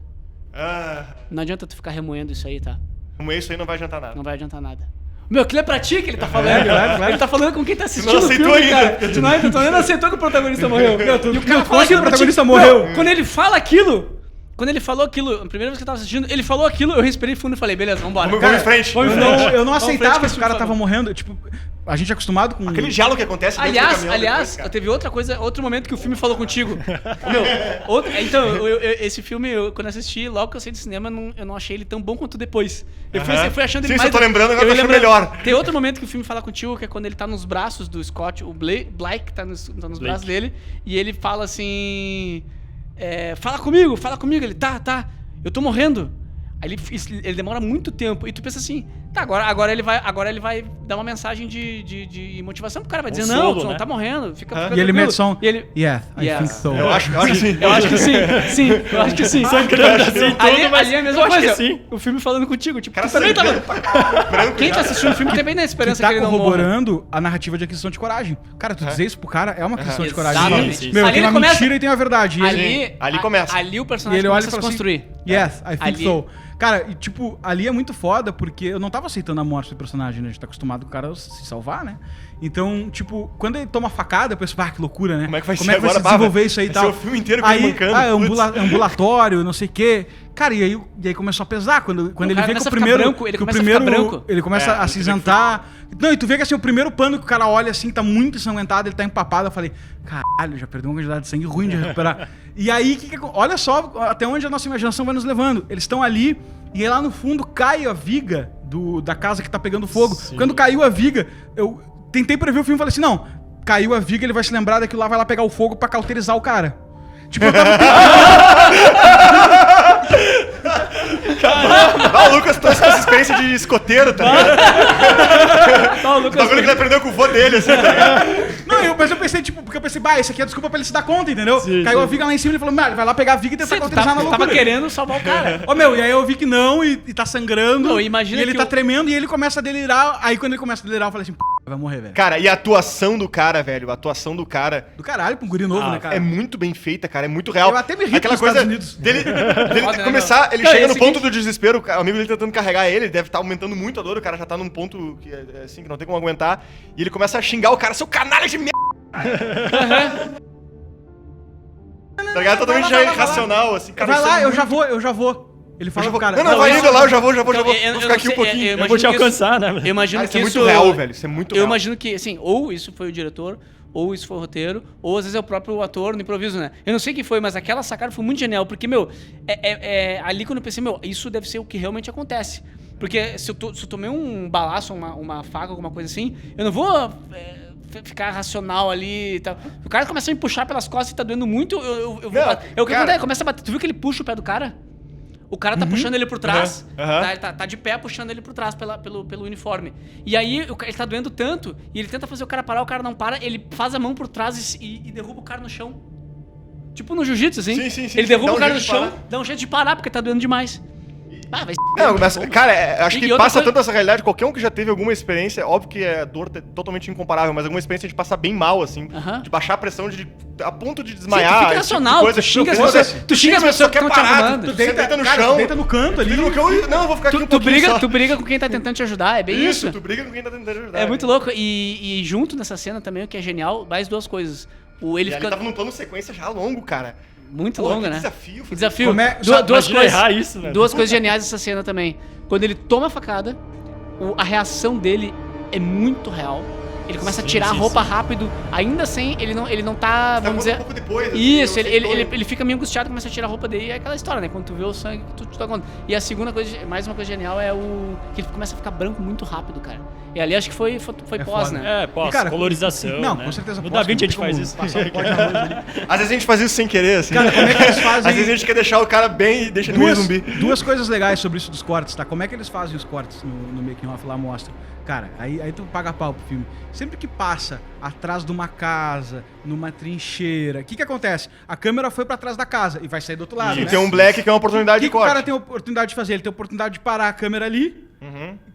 Não adianta tu ficar remoendo isso aí, tá? Remoer isso aí não vai adiantar nada. Não vai adiantar nada. Meu, aquilo é pra ti que ele tá falando. Ele tá falando com quem tá assistindo o filme, cara. Tu não aceitou que o protagonista morreu. E o cara fala que o protagonista morreu. Quando ele fala aquilo... Quando ele falou aquilo, a primeira vez que eu tava assistindo, ele falou aquilo, eu respirei fundo e falei, beleza, vambora. Vamos em frente. Eu não aceitava que o cara tava morrendo. Tipo, a gente é acostumado com... Aquele diálogo que acontece dentro do caminhão. Aliás, teve outro momento que o filme falou contigo. Esse filme, quando eu assisti, logo que eu saí do cinema, eu não achei ele tão bom quanto depois. Eu fui achando ele mais... Sim, eu tô lembrando, agora eu tô achando melhor. Tem outro momento que o filme fala contigo, que é quando ele tá nos braços do Scott, o Blake tá nos braços dele, e ele fala assim... fala comigo, ele, tá, eu tô morrendo. Aí ele demora muito tempo, e tu pensa assim, tá, agora ele vai dar uma mensagem de motivação pro cara, vai dizer, não, tu não tá morrendo, fica E ele mete só I think so. Eu acho que sim. Eu acho que sim, eu acho que sim. Sangrando assim, ali é a mesma coisa, o filme falando contigo, tipo, cara, tu também tava... Quem tá assistindo o filme também na esperança que ele não morra. Tá corroborando a narrativa de aquisição de coragem. Cara, tu dizer isso pro cara é uma questão de coragem. Exatamente. Meu, tem uma mentira e tem uma verdade. Ali começa. Ali o personagem começa a se construir. Yes, I think so. Cara, e tipo, ali é muito foda porque eu não tava aceitando a morte do personagem, né? A gente tá acostumado com o cara se salvar, né? Então, tipo, quando ele toma facada, eu penso, que loucura, né? Como é que vai se desenvolver isso aí e tal? O filme inteiro com ele mancando. Ambulatório, não sei o quê. Cara, e aí começou a pesar. Quando ele vê que o primeiro... Ele começa a cinzentar. Não, e tu vê que assim, o primeiro pano que o cara olha assim, tá muito ensanguentado, ele tá empapado. Eu falei, caralho, já perdeu uma quantidade de sangue ruim de recuperar. E aí, olha só até onde a nossa imaginação vai nos levando. Eles estão ali, e aí lá no fundo cai a viga da casa que tá pegando fogo. Sim. Quando caiu a viga, eu tentei prever o filme e falei assim, não, caiu a viga, ele vai se lembrar daquilo lá, vai lá pegar o fogo pra cauterizar o cara. Tipo, eu tava... O Lucas trouxe consistência de escoteiro, tá ligado? O Lucas que ele aprendeu com o vô dele, assim, tá ligado? Não, mas eu pensei, tipo, porque eu pensei, isso aqui é desculpa pra ele se dar conta, entendeu? Caiu a viga lá em cima e ele falou, vai lá pegar a viga e tentar cauterizar na loucura. Tava querendo salvar o cara. E aí eu vi que não, e tá sangrando, não, imagina e ele tá tremendo, e ele começa a delirar. Aí quando ele começa a delirar, eu falei assim, vai morrer, velho. Cara, e a atuação do cara, velho, do caralho, pra um guri novo, né, cara? É muito bem feita, cara, é muito real. Eu até me ri aquela coisa Estados Unidos. dele começar, ele chega no ponto do desespero, o amigo dele tentando carregar ele deve estar aumentando muito a dor, o cara já tá num ponto que assim, que não tem como aguentar, e ele começa a xingar o cara, seu canalha de merda! Tá ligado? Totalmente irracional, assim, cara. Vai lá, eu já vou. Ele fala pro cara. Não, vai indo lá, eu já vou ficar aqui um pouquinho. Eu vou te alcançar, né? Eu imagino que isso é muito real, velho, isso é muito real. Eu imagino que, assim, ou isso foi o diretor, ou isso foi o roteiro, ou às vezes é o próprio ator no improviso, né? Eu não sei quem foi, mas aquela sacada foi muito genial, porque, ali quando eu pensei, isso deve ser o que realmente acontece. Porque se eu tomei um balaço, uma faca, alguma coisa assim, eu não vou ficar racional ali e tal. O cara começa a me puxar pelas costas e tá doendo muito, eu vou... O que acontece? Começa a bater. Tu viu que ele puxa o pé do cara? O cara tá puxando ele por trás, tá de pé puxando ele por trás pelo uniforme. E aí ele tá doendo tanto, e ele tenta fazer o cara parar, o cara não para, ele faz a mão por trás e derruba o cara no chão. Tipo no jiu-jitsu, assim. Sim. Ele derruba o cara no chão, dá um jeito de parar, porque tá doendo demais. Não, mas, cara, acho que passa tanto essa realidade, qualquer um que já teve alguma experiência, óbvio que a dor é totalmente incomparável, mas alguma experiência de passar bem mal, assim, de baixar a pressão a ponto de desmaiar. Sim, tu fica racional, tu xinga as pessoas que estão te arrumando. Tu deita no chão, deita no canto ali. Não, eu vou ficar aqui um pouquinho só. Tu briga com quem tá tentando te ajudar, é bem isso. Tu briga com quem tá tentando ajudar. É muito louco, e junto nessa cena também, o que é genial, mais duas coisas. Ele tava num plano sequência já longo, cara. Muito longa, né? Desafio. Duas coisas. Errar isso, velho. Duas coisas geniais dessa cena também. Quando ele toma a facada, a reação dele é muito real. Ele começa a tirar a roupa rápido, ainda sem. Ele não tá. Vamos dizer. Um pouco depois, assim, isso, ele fica meio angustiado, começa a tirar a roupa dele. E é aquela história, né? Quando tu vê o sangue, tu tá conta. E a segunda coisa, mais uma coisa genial, é que ele começa a ficar branco muito rápido, cara. E ali acho que foi pós, foda, né? É, pós, colorização. Não, né? com certeza. No Da Vinci a gente faz isso. Às vezes a gente faz isso sem querer, assim. Cara, como é que eles fazem? Às vezes a gente quer deixar o cara bem e deixa ele meio zumbi. Duas coisas legais sobre isso dos cortes, tá? Como é que eles fazem os cortes no making off lá, mostra. Cara, aí tu paga pau pro filme. Sempre que passa atrás de uma casa, numa trincheira, o que acontece? A câmera foi pra trás da casa e vai sair do outro lado, E né? tem um black que é uma oportunidade de corte. O que o cara tem a oportunidade de fazer? Ele tem a oportunidade de parar a câmera ali,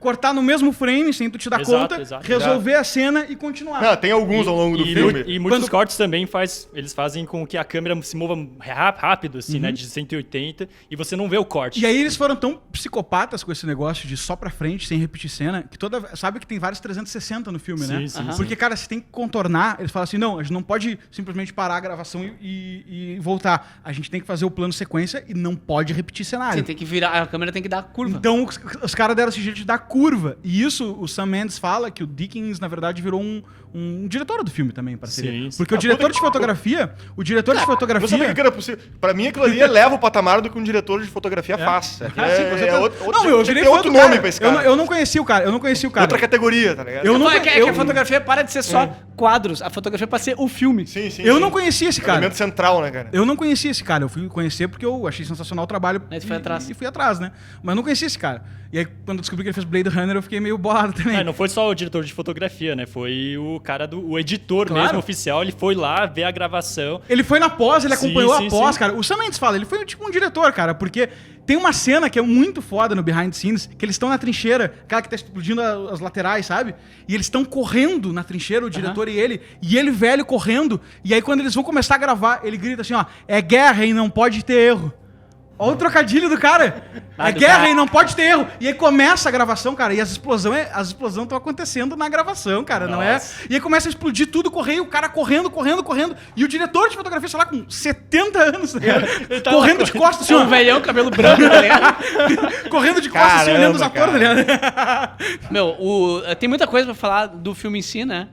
cortar no mesmo frame, sem tu te dar conta, resolver a cena e continuar. Não, tem alguns ao longo do filme. E muitos cortes também eles fazem com que a câmera se mova rápido, assim, né? De 180, e você não vê o corte. E aí eles foram tão psicopatas com esse negócio de só pra frente, sem repetir cena, que sabe que tem vários 360 no filme, né? Sim. Porque, cara, você tem que contornar, eles falam assim, não, a gente não pode simplesmente parar a gravação e voltar. A gente tem que fazer o plano sequência e não pode repetir cenário. Sim, tem que virar, a câmera tem que dar curva. Então, os caras deram esse jeito de dar curva. E isso, o Sam Mendes fala que o Dickens, na verdade, virou um diretor do filme também, parceria. Sim. Porque o diretor de fotografia... O diretor de fotografia... Eu sabia que era possível. Pra mim, aquilo ali eleva o patamar do que um diretor de fotografia faz. Eu virei outro nome pra esse cara. Eu não conhecia o cara. Outra categoria, tá ligado? A fotografia para de ser só quadros. A fotografia para ser o filme. Sim. Eu não conhecia esse cara. É o elemento central, né, cara? Eu não conhecia esse cara. Eu fui conhecer porque eu achei sensacional o trabalho. Aí tu foi atrás. E fui atrás, né? Mas eu não conhecia esse cara. E aí, quando eu descobri que ele fez Blade Runner, eu fiquei meio bolado também. Não foi só o diretor de fotografia, né? Foi o cara o editor mesmo, oficial. Ele foi lá ver a gravação. Ele foi na pós, ele acompanhou a pós, cara. O Sam Mendes fala, ele foi tipo um diretor, cara, porque tem uma cena que é muito foda no Behind the Scenes, que eles estão na trincheira, aquela que tá explodindo as laterais, sabe? E eles estão correndo na trincheira, o diretor e ele velho correndo, e aí quando eles vão começar a gravar, ele grita assim, ó, é guerra e não pode ter erro. Olha o trocadilho do cara. É guerra e não pode ter erro. E aí começa a gravação, cara, e as explosões estão acontecendo na gravação, cara, não é? E aí começa a explodir tudo, e o cara correndo. E o diretor de fotografia, sei lá, com 70 anos, tá ligado? Correndo de costas, assim, um velhão, cabelo branco, tá ligado? Correndo de costas, assim, olhando os atores, tá ligado? Tem muita coisa pra falar do filme em si, né?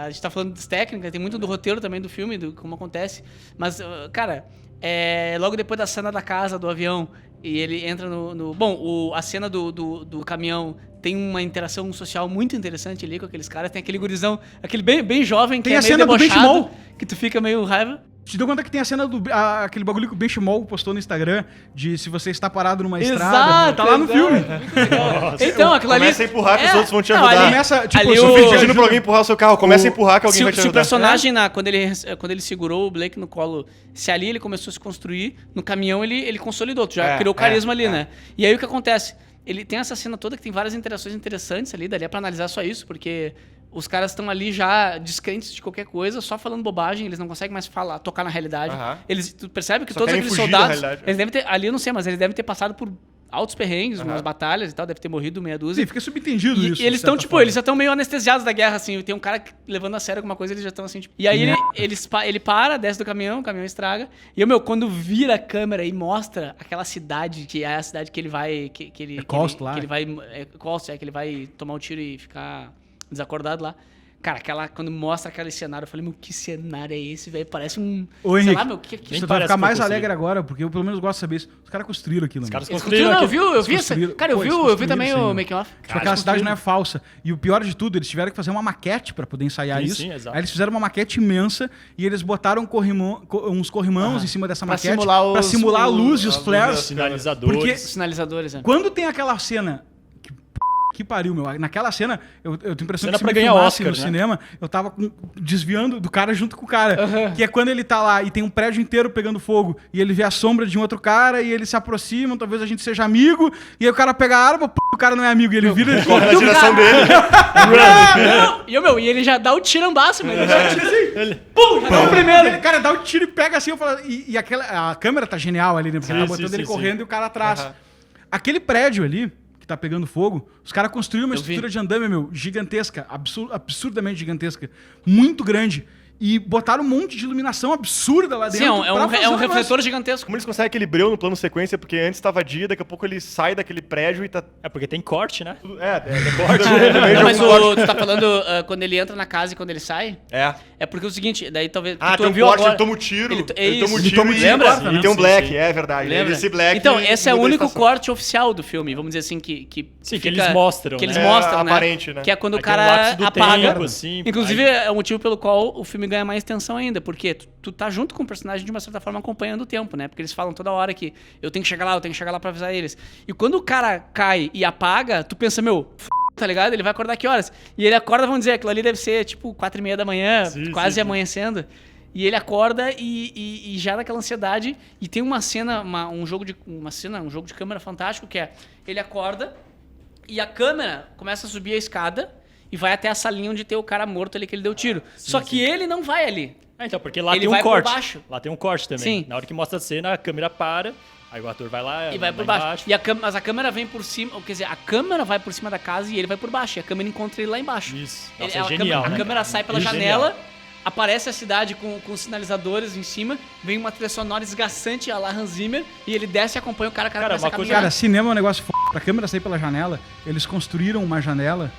A gente tá falando das técnicas, tem muito do roteiro também do filme, do como acontece. Mas, cara... logo depois da cena da casa, do avião, e ele entra a cena do caminhão tem uma interação social muito interessante ali com aqueles caras. Tem aquele gurizão, aquele bem jovem, tem que é meio debochado, que tu fica meio raiva. Te deu conta que tem a cena aquele bagulho que o Benchimol postou no Instagram, de se você está parado numa estrada, tá lá no filme. Então, aquilo ali... Começa a empurrar que os outros vão te ajudar. Começa, tipo, pedindo pra alguém empurrar o seu carro, começa a empurrar que alguém vai te ajudar. Se o personagem, quando ele segurou o Blake no colo, se ali ele começou a se construir, no caminhão ele consolidou, tu já criou carisma ali, né? E aí o que acontece? Ele tem essa cena toda que tem várias interações interessantes ali, daria pra analisar só isso, porque... Os caras estão ali já descrentes de qualquer coisa, só falando bobagem, eles não conseguem mais tocar na realidade. Tu percebe que todos aqueles soldados, eles devem ter, ali eu não sei, mas eles devem ter passado por altos perrengues, umas batalhas e tal, deve ter morrido meia dúzia. Sim, fica subentendido isso. E eles estão, tipo, eles já estão meio anestesiados da guerra, assim, tem um cara levando a sério alguma coisa, eles já estão assim, tipo... E aí ele para, desce do caminhão, o caminhão estraga, e quando vira a câmera e mostra aquela cidade, que é a cidade que ele vai... Que ele vai tomar um tiro e ficar... desacordado lá. Cara, quando mostra aquele cenário, eu falei, meu, que cenário é esse, velho? Parece um... Ô, Henrique, sei lá, meu, que você vai ficar mais alegre agora, porque eu pelo menos gosto de saber isso. Os caras construíram aquilo. Os caras construíram aquilo. Eu vi essa... Cara, eu vi também o making off. Tipo, aquela cidade não é falsa. E o pior de tudo, eles tiveram que fazer uma maquete pra poder ensaiar isso. Sim, exato. Aí eles fizeram uma maquete imensa e eles botaram uns corrimãos em cima dessa maquete pra simular a luz e os flares. Sinalizadores. Porque sinalizadores, quando tem aquela cena... que pariu, meu. Naquela cena, eu tenho a impressão cena que pra se me ganhar filmasse Oscar, no né? cinema, eu tava desviando do cara junto com o cara. Que é quando ele tá lá e tem um prédio inteiro pegando fogo e ele vê a sombra de um outro cara e eles se aproximam, talvez a gente seja amigo, e aí o cara pega a arma, o cara não é amigo, e ele vira e Corre na direção dele. E ele já dá o tirambaço, mano. Ele já tira assim. Pum! Já dá o primeiro. Ele, cara, dá o tiro e pega assim, eu falo, e a câmera tá genial ali, né? Porque ela tá botando ele correndo e o cara atrás. Aquele prédio ali, que tá pegando fogo, os caras construíram uma estrutura de andame, meu, gigantesca, absurdamente gigantesca, muito grande. E botaram um monte de iluminação absurda lá dentro. Sim, é um refletor gigantesco. Como eles conseguem aquele breu no plano sequência, porque antes estava dia, daqui a pouco ele sai daquele prédio e tá... É porque tem corte, né? É corte. Não, mas tu tá falando quando ele entra na casa e quando ele sai? É porque é o seguinte, daí talvez... tem um corte, ele toma um tiro. Ele toma um tiro lembra? e tem um black, é verdade. Lembra? Esse black... Então, esse é o único corte oficial do filme, vamos dizer assim, que eles mostram, que eles mostram, né? Aparente, né? Que é quando o Aí cara apaga. Tempo, assim, Inclusive, é o motivo pelo qual o filme ganha mais tensão ainda, porque tu tá junto com o personagem de uma certa forma acompanhando o tempo, né? Porque eles falam toda hora que eu tenho que chegar lá pra avisar eles. E quando o cara cai e apaga, tu pensa, tá ligado? Ele vai acordar que horas? E ele acorda, vamos dizer, aquilo ali deve ser tipo 4:30 da manhã, quase amanhecendo. E ele acorda e já naquela ansiedade. E tem uma cena, um jogo de câmera fantástico, que é ele acorda e a câmera começa a subir a escada e vai até a salinha onde tem o cara morto ali que ele deu tiro. Só que ele não vai ali. Então, porque lá ele tem um vai corte. por baixo. Lá tem um corte também. Sim. Na hora que mostra a cena, a câmera para, aí o ator vai lá e vai por baixo. Mas a câmera vem por cima, quer dizer, a câmera vai por cima da casa e ele vai por baixo. E a câmera encontra ele lá embaixo. Isso. Nossa, é genial, a câmera sai pela Genial. janela, aparece a cidade com sinalizadores em cima, vem uma trilha sonora esgaçante a la Hans Zimmer e ele desce e acompanha o cara começa a caminhar. Cara, cinema é um negócio pra câmera sair pela janela, eles construíram uma janela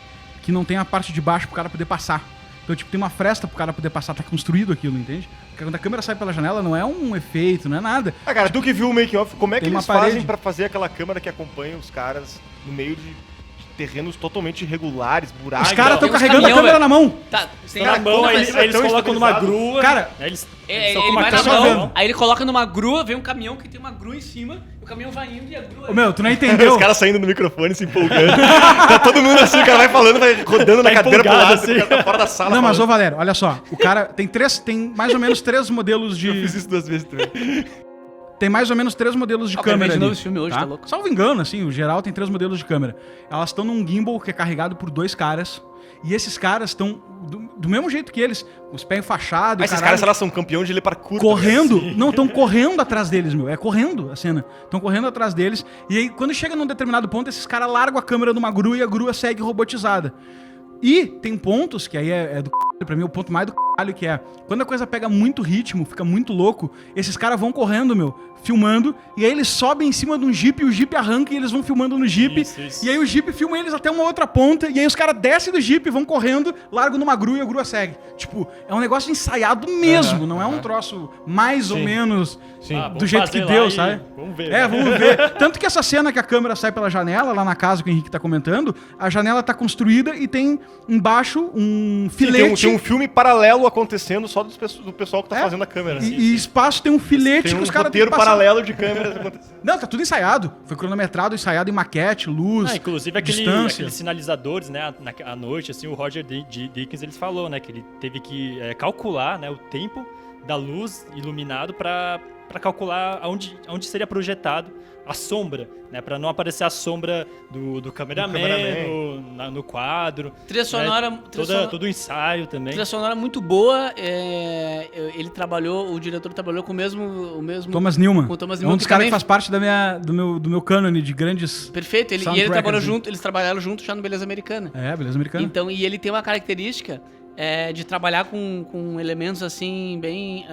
que não tem a parte de baixo pro cara poder passar. Então, tipo, tem uma fresta pro cara poder passar, tá construído aquilo, entende? Porque quando a câmera sai pela janela, não é um efeito, não é nada. Cara, tu que viu o making-off, como é que Tem eles uma parede. fazem pra fazer aquela câmera que acompanha os caras no meio de terrenos totalmente irregulares, buracos? Os caras estão tem uns carregando caminhão, a câmera velho. na mão. Tá, tem Na mão, aí eles colocam numa grua. Cara, eles ele estão com uma vai na câmera mão, mão. aí ele coloca numa grua, vem um caminhão que tem uma grua em cima, o caminhão vai indo e a grua... Ô, meu, tu não entendeu. Os caras saindo do microfone, se empolgando. Tá todo mundo assim, o cara vai falando, vai rodando na cadeira pro lado, assim. O cara tá fora da sala. Não, mas ô falando. Valério, olha só. O cara tem mais ou menos 3 modelos de... Eu fiz isso 2 vezes também. Tem mais ou menos 3 modelos de cara câmera vê de ali, novo esse filme hoje, tá louco. Salvo engano, assim, o geral tem 3 modelos de câmera. Elas estão num gimbal que é carregado por 2 caras. E esses caras estão do mesmo jeito que eles, com os pés enfaixados. Mas esses caras, sei lá, são campeão de ler parkour. Correndo. Não, estão correndo atrás deles, meu. É correndo a cena. Estão correndo atrás deles. E aí, quando chega num determinado ponto, esses caras largam a câmera numa grua e a grua segue robotizada. E tem pontos, que aí é do caralho, pra mim, o ponto mais do caralho, que é quando a coisa pega muito ritmo, fica muito louco, esses caras vão correndo, meu, filmando, e aí eles sobem em cima de um jipe, e o jipe arranca e eles vão filmando no jipe, Isso. e aí o jipe filma eles até uma outra ponta, e aí os caras descem do jipe, vão correndo, largam numa grua e a grua segue. Tipo, é um negócio ensaiado mesmo, não é um troço mais ou menos do jeito que deu, sabe? Vamos ver. Vamos ver. Tanto que essa cena que a câmera sai pela janela, lá na casa que o Henrique tá comentando, a janela tá construída e tem embaixo um filete. Tem um filme paralelo acontecendo só do pessoal que tá fazendo a câmera. E espaço tem um filete Tem que um os caras roteiro paralelo de câmeras acontecendo. Não, tá tudo ensaiado. Foi cronometrado, ensaiado em maquete, luz, Inclusive distância. aqueles sinalizadores, né, à noite, assim, o Roger Deakins, ele falou, né, que ele teve que calcular, né, o tempo da luz iluminado para calcular aonde seria projetado a sombra, né, para não aparecer a sombra do cameraman no quadro. Trilha sonora... Né, todo o ensaio também. Trilha sonora muito boa. O diretor trabalhou com o mesmo Thomas Newman. Com o Thomas É Newman, um dos caras também- que faz parte do meu cânone de grandes... Perfeito. E ele soundtrack, trabalhou assim. junto, eles trabalharam junto já no Beleza Americana. Beleza americana. Então, e ele tem uma característica de trabalhar com elementos assim, bem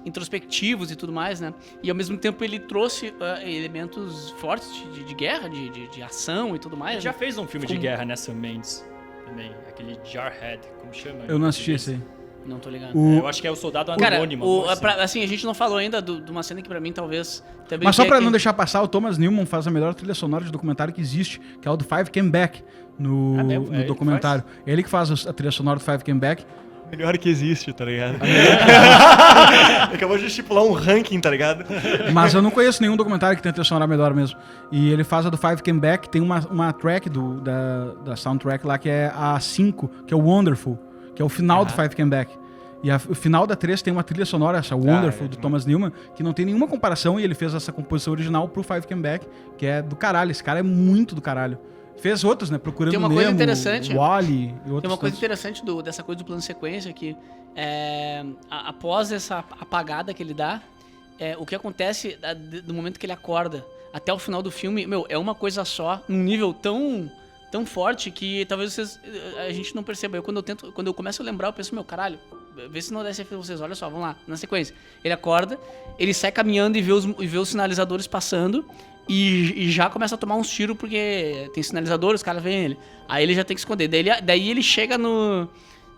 introspectivos e tudo mais, né? E ao mesmo tempo ele trouxe elementos fortes de guerra, de ação e tudo mais. Ele já né? fez um filme de guerra, né, Sam Mendes? Também, aquele Jarhead, como chama? Eu não assisti esse aí. Não tô ligado. Eu acho que é o Soldado Cara, Anônimo. assim, a gente não falou ainda de uma cena que pra mim talvez... também Mas só pra que- não deixar passar, o Thomas Newman faz a melhor trilha sonora de documentário que existe, que é o do Five Came Back, no mesmo? documentário. Ele que faz a trilha sonora do Five Came Back. Melhor que existe, tá ligado? Acabou de estipular um ranking, tá ligado? Mas eu não conheço nenhum documentário que tenta sonar melhor mesmo. E ele faz a do Five Came Back, tem uma track da soundtrack lá que é a 5, que é o Wonderful, que é o final do Five Came Back. E o final da 3 tem uma trilha sonora, essa Wonderful, do Thomas Newman, que não tem nenhuma comparação, e ele fez essa composição original pro Five Came Back, que é do caralho. Esse cara é muito do caralho. Fez outros, né? Procurando Nemo, coisa interessante, Wall-E e outros. Tem uma coisa interessante dessa coisa do plano de sequência, que após essa apagada que ele dá, o que acontece do momento que ele acorda até o final do filme, é uma coisa só, num nível tão forte que talvez a gente não perceba. Quando eu começo a lembrar, eu penso, caralho, vê se não desce pra vocês, olha só, vamos lá, na sequência. Ele acorda, ele sai caminhando e vê os sinalizadores passando e já começa a tomar uns tiros porque tem sinalizador, os caras veem ele. Aí ele já tem que esconder. Daí ele chega no...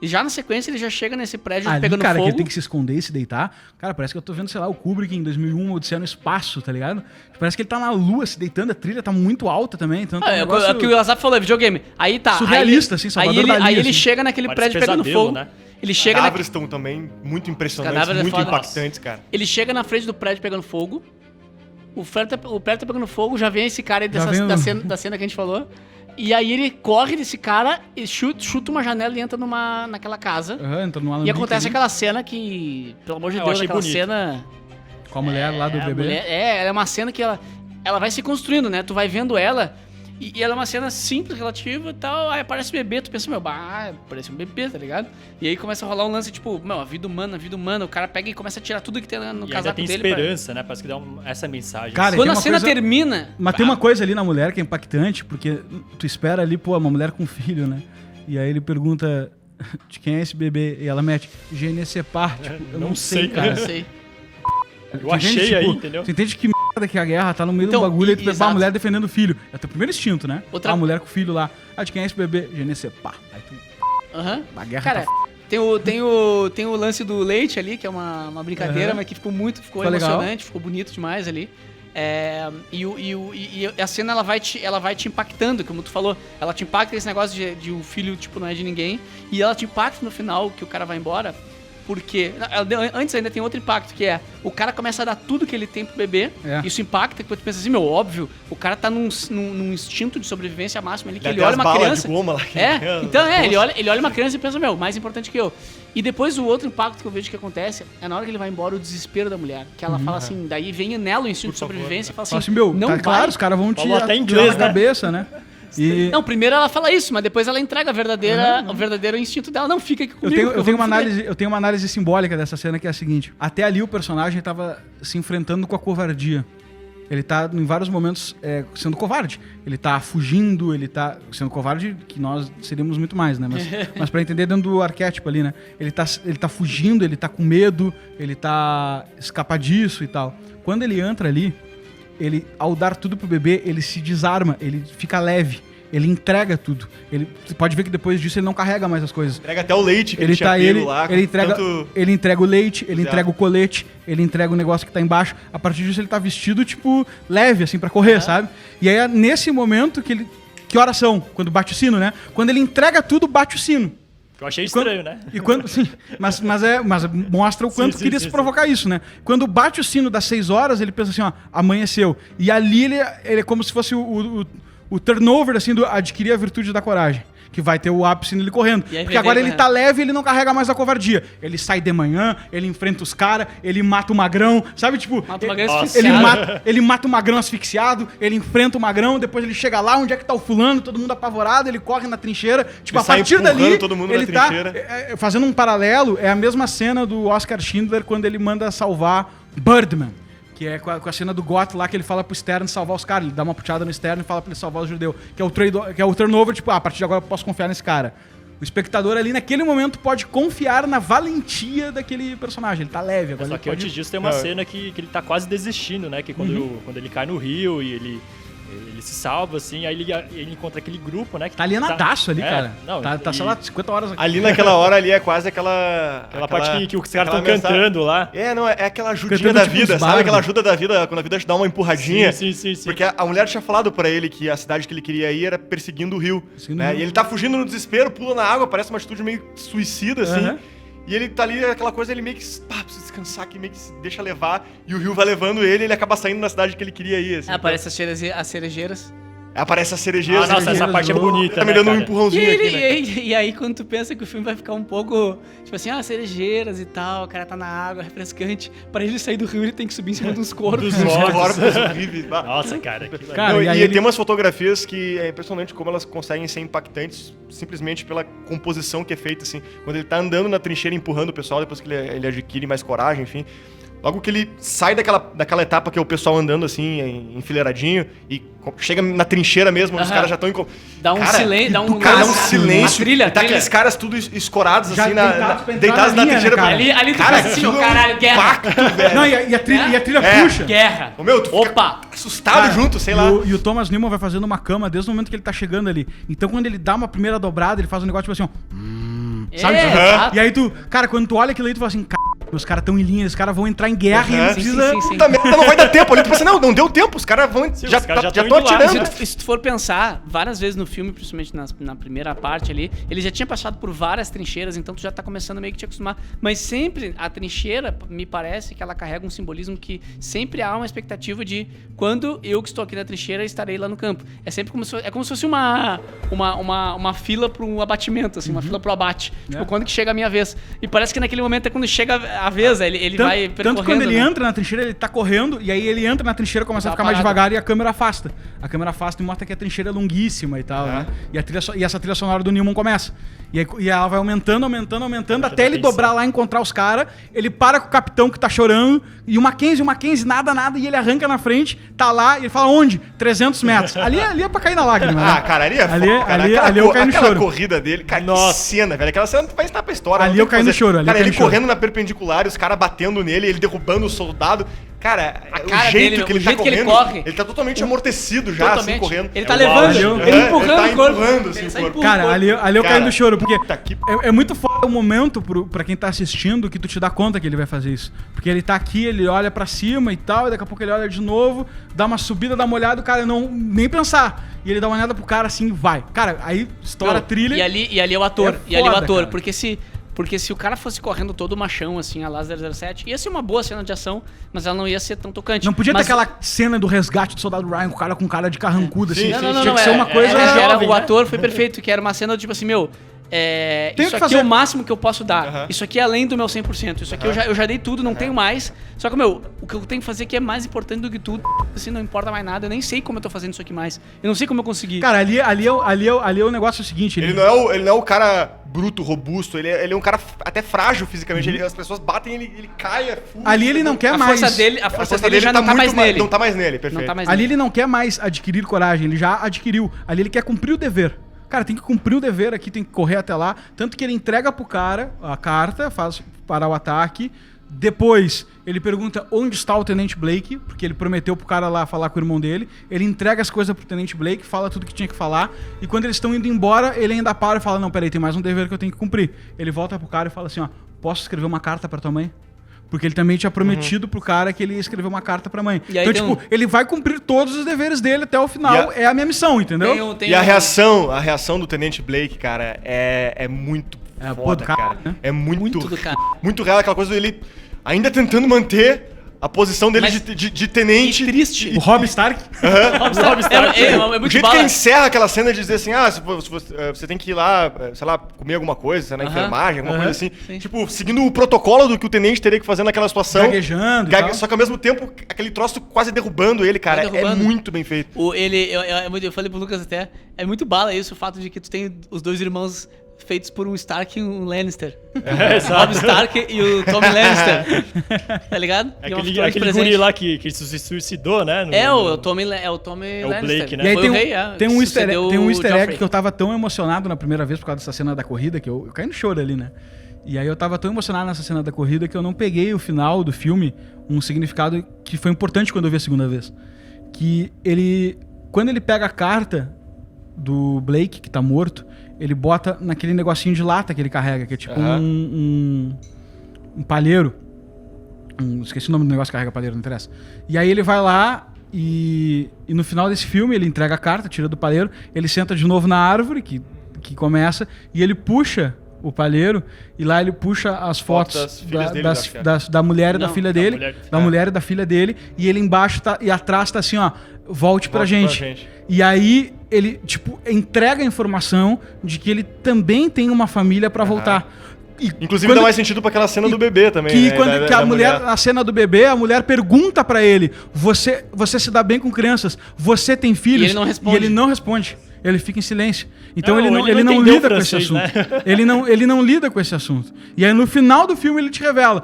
Já na sequência ele já chega nesse prédio pegando cara, fogo. Que ele tem que se esconder e se deitar. Cara, parece que eu tô vendo, sei lá, o Kubrick em 2001, Odisseia no Espaço, tá ligado? Parece que ele tá na lua se deitando, a trilha tá muito alta também. Então é o que o Azap falou, é videogame. Aí tá. Surrealista, assim, Salvador Dali. Aí ele chega naquele prédio pegando fogo. Né? Os cadáveres estão também muito impressionantes, muito impactantes, cara. Ele chega na frente do prédio pegando fogo. O prédio tá pegando fogo, já vem esse cara aí da cena que a gente falou. E aí ele corre desse cara e chuta uma janela e entra naquela casa. Entra numa e acontece aquela cena que, pelo amor de Deus, aquela bonito. Cena... Com a mulher lá do bebê. Ela é uma cena que ela vai se construindo, né? Tu vai vendo ela e ela é uma cena simples, relativa e tal. Aí aparece o bebê, tu pensa, parece um bebê, tá ligado? E aí começa a rolar um lance, tipo, a vida humana. O cara pega e começa a tirar tudo que tem no casaco dele. Tem esperança, né? Parece que dá essa mensagem. Cara, quando a cena termina... Mas tem uma coisa ali na mulher que é impactante, porque tu espera ali, uma mulher com filho, né? E aí ele pergunta de quem é esse bebê? E ela mete, je ne sais pas. Tipo, eu não sei, cara. Não sei. Eu achei aí, entendeu? Você entende que merda que a guerra tá no meio do bagulho e tu pensa, a mulher defendendo o filho. É o teu primeiro instinto, né? A mulher com o filho lá. De quem é esse bebê? Je ne sais pas. Aí tu... A guerra cara, tem o lance do leite ali, que é uma brincadeira, mas que ficou emocionante, legal. Ficou bonito demais ali. E a cena ela vai te impactando, como tu falou. Ela te impacta esse negócio de o filho, tipo, não é de ninguém. E ela te impacta no final, que o cara vai embora. Porque antes ainda tem outro impacto, que é o cara começa a dar tudo que ele tem pro bebê. Isso impacta, que tu pensa assim, óbvio, o cara tá num instinto de sobrevivência máximo ali, que ele olha uma criança. De goma lá ele olha uma criança e pensa, mais importante que eu. E depois o outro impacto que eu vejo que acontece é na hora que ele vai embora, o desespero da mulher. Que ela fala assim, daí vem nela o instinto de sobrevivência e fala assim, não tá claro, os caras vão te até inglês, na cabeça, né? Não, primeiro ela fala isso, mas depois ela entrega o verdadeiro instinto dela. Não, fica aqui comigo. Eu tenho uma análise simbólica dessa cena que é a seguinte. Até ali o personagem estava se enfrentando com a covardia. Ele tá, em vários momentos, sendo covarde. Ele tá fugindo, ele tá sendo covarde, que nós seríamos muito mais, né? Mas pra entender dentro do arquétipo ali, né? Ele tá fugindo, ele tá com medo, ele tá escapadiço e tal. Quando ele entra ali, ele, ao dar tudo pro bebê, ele se desarma, ele fica leve, ele entrega tudo. Você pode ver que depois disso ele não carrega mais as coisas. Entrega até o leite que ele tinha pego lá. Ele entrega o leite, ele entrega o colete, ele entrega o negócio que tá embaixo. A partir disso ele tá vestido, tipo, leve, assim, pra correr, sabe? E aí é nesse momento que ele... Que horas são? Quando bate o sino, né? Quando ele entrega tudo, bate o sino. Eu achei estranho, né? Sim, mas mostra o quanto queria se provocar isso, né? Quando bate o sino das 6 horas, ele pensa assim, amanheceu. E ali ele é como se fosse o turnover, assim, do adquirir a virtude da coragem. Que vai ter o ápice nele correndo. Porque agora ele tá leve e ele não carrega mais a covardia. Ele sai de manhã, ele enfrenta os caras, ele mata o magrão, sabe? Tipo, ele mata o magrão asfixiado, ele enfrenta o magrão, depois ele chega lá, onde é que tá o fulano, todo mundo apavorado, ele corre na trincheira. Tipo, a partir dali, todo mundo ele tá fazendo um paralelo, é a mesma cena do Oscar Schindler quando ele manda salvar Birdman. Que é com a cena do Gott lá, que ele fala pro Stern salvar os caras. Ele dá uma puxada no Stern e fala pra ele salvar os judeus. Que é o turnover, tipo, a partir de agora eu posso confiar nesse cara. O espectador ali, naquele momento, pode confiar na valentia daquele personagem. Ele tá leve agora. Só que antes disso tem uma cena que ele tá quase desistindo, né? Que quando ele cai no rio e ele se salva, assim, aí ele encontra aquele grupo, né? Que tá alienadaço ali, cara. Não, tá sei lá, 50 horas aqui. Ali naquela hora ali é quase aquela parte que os caras estão cantando lá. É aquela ajudinha da vida, sabe? Aquela ajuda da vida, quando a vida te dá uma empurradinha. Sim. Porque a mulher tinha falado pra ele que a cidade que ele queria ir era perseguindo o rio. Né? E ele tá fugindo no desespero, pula na água, parece uma atitude meio suicida, assim. E ele tá ali, aquela coisa, ele meio que, precisa descansar aqui, meio que se deixa levar, e o rio vai levando ele, e ele acaba saindo na cidade que ele queria ir, assim. Aparece as cerejeiras. Aparece a cerejeira. Nossa, essa parte é bonita, tá me dando um empurrãozinho aqui, né? E aí, quando tu pensa que o filme vai ficar um pouco, tipo assim, cerejeiras e tal, o cara tá na água, refrescante, pra ele sair do rio, ele tem que subir em cima de uns corpos. Dos corpos horríveis. Nossa, cara. Não, e tem umas fotografias que é impressionante como elas conseguem ser impactantes simplesmente pela composição que é feita, assim. Quando ele tá andando na trincheira, empurrando o pessoal, depois que ele adquire mais coragem, enfim. Logo que ele sai daquela etapa que é o pessoal andando assim, enfileiradinho, e chega na trincheira mesmo, onde os caras já estão... Dá um silêncio, dá um silêncio. Trilha, tá aqueles caras tudo escorados, já assim, deitados na trincheira. Né, ali tu pensa assim, caralho, guerra. Impacto, velho. Não, e a trilha puxa. Guerra. Tu fica assustado junto, sei lá. E o Thomas Newman vai fazendo uma cama desde o momento que ele tá chegando ali. Então, quando ele dá uma primeira dobrada, ele faz um negócio tipo assim, ó... sabe? Exato. E aí cara, quando tu olha aquilo aí, tu fala assim, os caras tão em linha, os caras vão entrar em guerra e não precisa... Puta merda, não vai dar tempo. Ali tu pensa, não deu tempo, os caras vão... Já estão atirando. Se tu for pensar, várias vezes no filme, principalmente na primeira parte ali, ele já tinha passado por várias trincheiras, então tu já tá começando meio que te acostumar. Mas sempre, a trincheira, me parece que ela carrega um simbolismo que sempre há uma expectativa de quando eu que estou aqui na trincheira, estarei lá no campo. É sempre como se fosse uma fila pro abatimento, assim, uma fila pro abate. Tipo, quando que chega a minha vez. E parece que naquele momento é quando chega a vez, ele vai percorrendo. Tanto quando ele né? entra na trincheira, ele tá correndo, e aí ele entra na trincheira, começa a ficar mais devagar e a câmera afasta. A câmera afasta e mostra que a trincheira é longuíssima e tal, né? E essa trilha sonora do Newman começa. E ela vai aumentando, até ele dobrar lá e encontrar os caras. Ele para com o capitão que tá chorando, e o Mackenzie, nada, e ele arranca na frente, tá lá, e ele fala, onde? 300 metros. Ali é pra cair na lágrima, né? Cara, ali é ali eu caio no choro. Aquela corrida dele, cara, que cena, velho. Aquela cena vai estar pra história. Ali eu caio no choro. Cara, ele correndo na perpendicular, os caras batendo nele, ele derrubando o soldado. Cara, o jeito que ele tá correndo, ele tá totalmente amortecido já, assim, correndo. Ele tá levando, ele empurrando o corpo. Assim, o corpo. Cara, ali eu caio no choro, porque é muito foda o momento pra quem tá assistindo que tu te dá conta que ele vai fazer isso. Porque ele tá aqui, ele olha pra cima e tal, e daqui a pouco ele olha de novo, dá uma subida, dá uma olhada, o cara não nem pensar. E ele dá uma olhada pro cara assim e vai. Cara, aí estoura a trilha. E ali é o ator. Cara. Porque se o cara fosse correndo todo machão, assim, a lá 007, ia ser uma boa cena de ação, mas ela não ia ser tão tocante. Não podia ter aquela cena do resgate do soldado Ryan com cara de carrancuda, assim. Tinha que ser uma coisa... O ator foi perfeito, que era uma cena do tipo assim, isso aqui é o máximo que eu posso dar. Isso aqui é além do meu 100%. Isso aqui eu já dei tudo, não tenho mais. Só que, o que eu tenho que fazer aqui é mais importante do que tudo. Assim, não importa mais nada. Eu nem sei como eu tô fazendo isso aqui mais. Eu não sei como eu consegui. Cara, ali é o negócio seguinte. Ele não é o cara bruto, robusto. Ele é um cara até frágil fisicamente. As pessoas batem, ele cai, fundo. Ali ele não quer mais. A força dele já não tá mais nele. Não tá mais nele, perfeito. Ali ele não quer mais adquirir coragem. Ele já adquiriu. Ali ele quer cumprir o dever. Cara, tem que cumprir o dever aqui, tem que correr até lá. Tanto que ele entrega pro cara a carta, faz parar o ataque. Depois, ele pergunta onde está o Tenente Blake, porque ele prometeu pro cara lá falar com o irmão dele. Ele entrega as coisas pro Tenente Blake, fala tudo que tinha que falar. E quando eles estão indo embora, ele ainda para e fala, não, peraí, tem mais um dever que eu tenho que cumprir. Ele volta pro cara e fala assim, ó, posso escrever uma carta pra tua mãe? Porque ele também tinha prometido pro cara que ele ia escrever uma carta pra mãe. Então, ele vai cumprir todos os deveres dele até o final. É a minha missão, entendeu? E a reação do Tenente Blake, cara, é muito foda, cara. Né? É muito real aquela coisa dele ainda tentando manter a posição dele de tenente. Triste. O Robb Stark. Robb Stark. O jeito que ele encerra aquela cena de dizer assim, você tem que ir lá, sei lá, comer alguma coisa, na enfermagem, alguma coisa assim. Sim. Tipo, seguindo o protocolo do que o tenente teria que fazer naquela situação. Gaguejando Só que ao mesmo tempo, aquele troço quase derrubando ele, cara. É muito bem feito. Eu falei pro Lucas até, é muito bala isso, o fato de que tu tem os dois irmãos feitos por um Stark e um Lannister. Robb Stark e o Tommy Lannister. Tá ligado? Aquele guri lá que se suicidou, né? O Tommy Lannister. O Blake, né? E aí tem um easter egg que eu tava tão emocionado na primeira vez por causa dessa cena da corrida, que eu caí no choro ali, né? E aí eu tava tão emocionado nessa cena da corrida que eu não peguei o final do filme, um significado que foi importante quando eu vi a segunda vez. Que quando ele pega a carta do Blake, que tá morto, ele bota naquele negocinho de lata que ele carrega, que é tipo um palheiro. Esqueci o nome do negócio que carrega palheiro, não interessa. E aí ele vai lá e no final desse filme ele entrega a carta, tira do palheiro, ele senta de novo na árvore, que começa, e ele puxa o palheiro, e lá ele puxa as fotos da mulher e da filha dele, da mulher e da filha dele, e ele embaixo e atrás tá assim, ó, volte pra gente. E aí ele, tipo, entrega a informação de que ele também tem uma família pra voltar. Inclusive dá mais sentido pra aquela cena do bebê também, né? Que a mulher, na cena do bebê, a mulher pergunta pra ele, você se dá bem com crianças? Você tem filhos? E ele não responde. Ele fica em silêncio. Então ele não lida com esse assunto. Né? Ele não lida com esse assunto. E aí no final do filme ele te revela,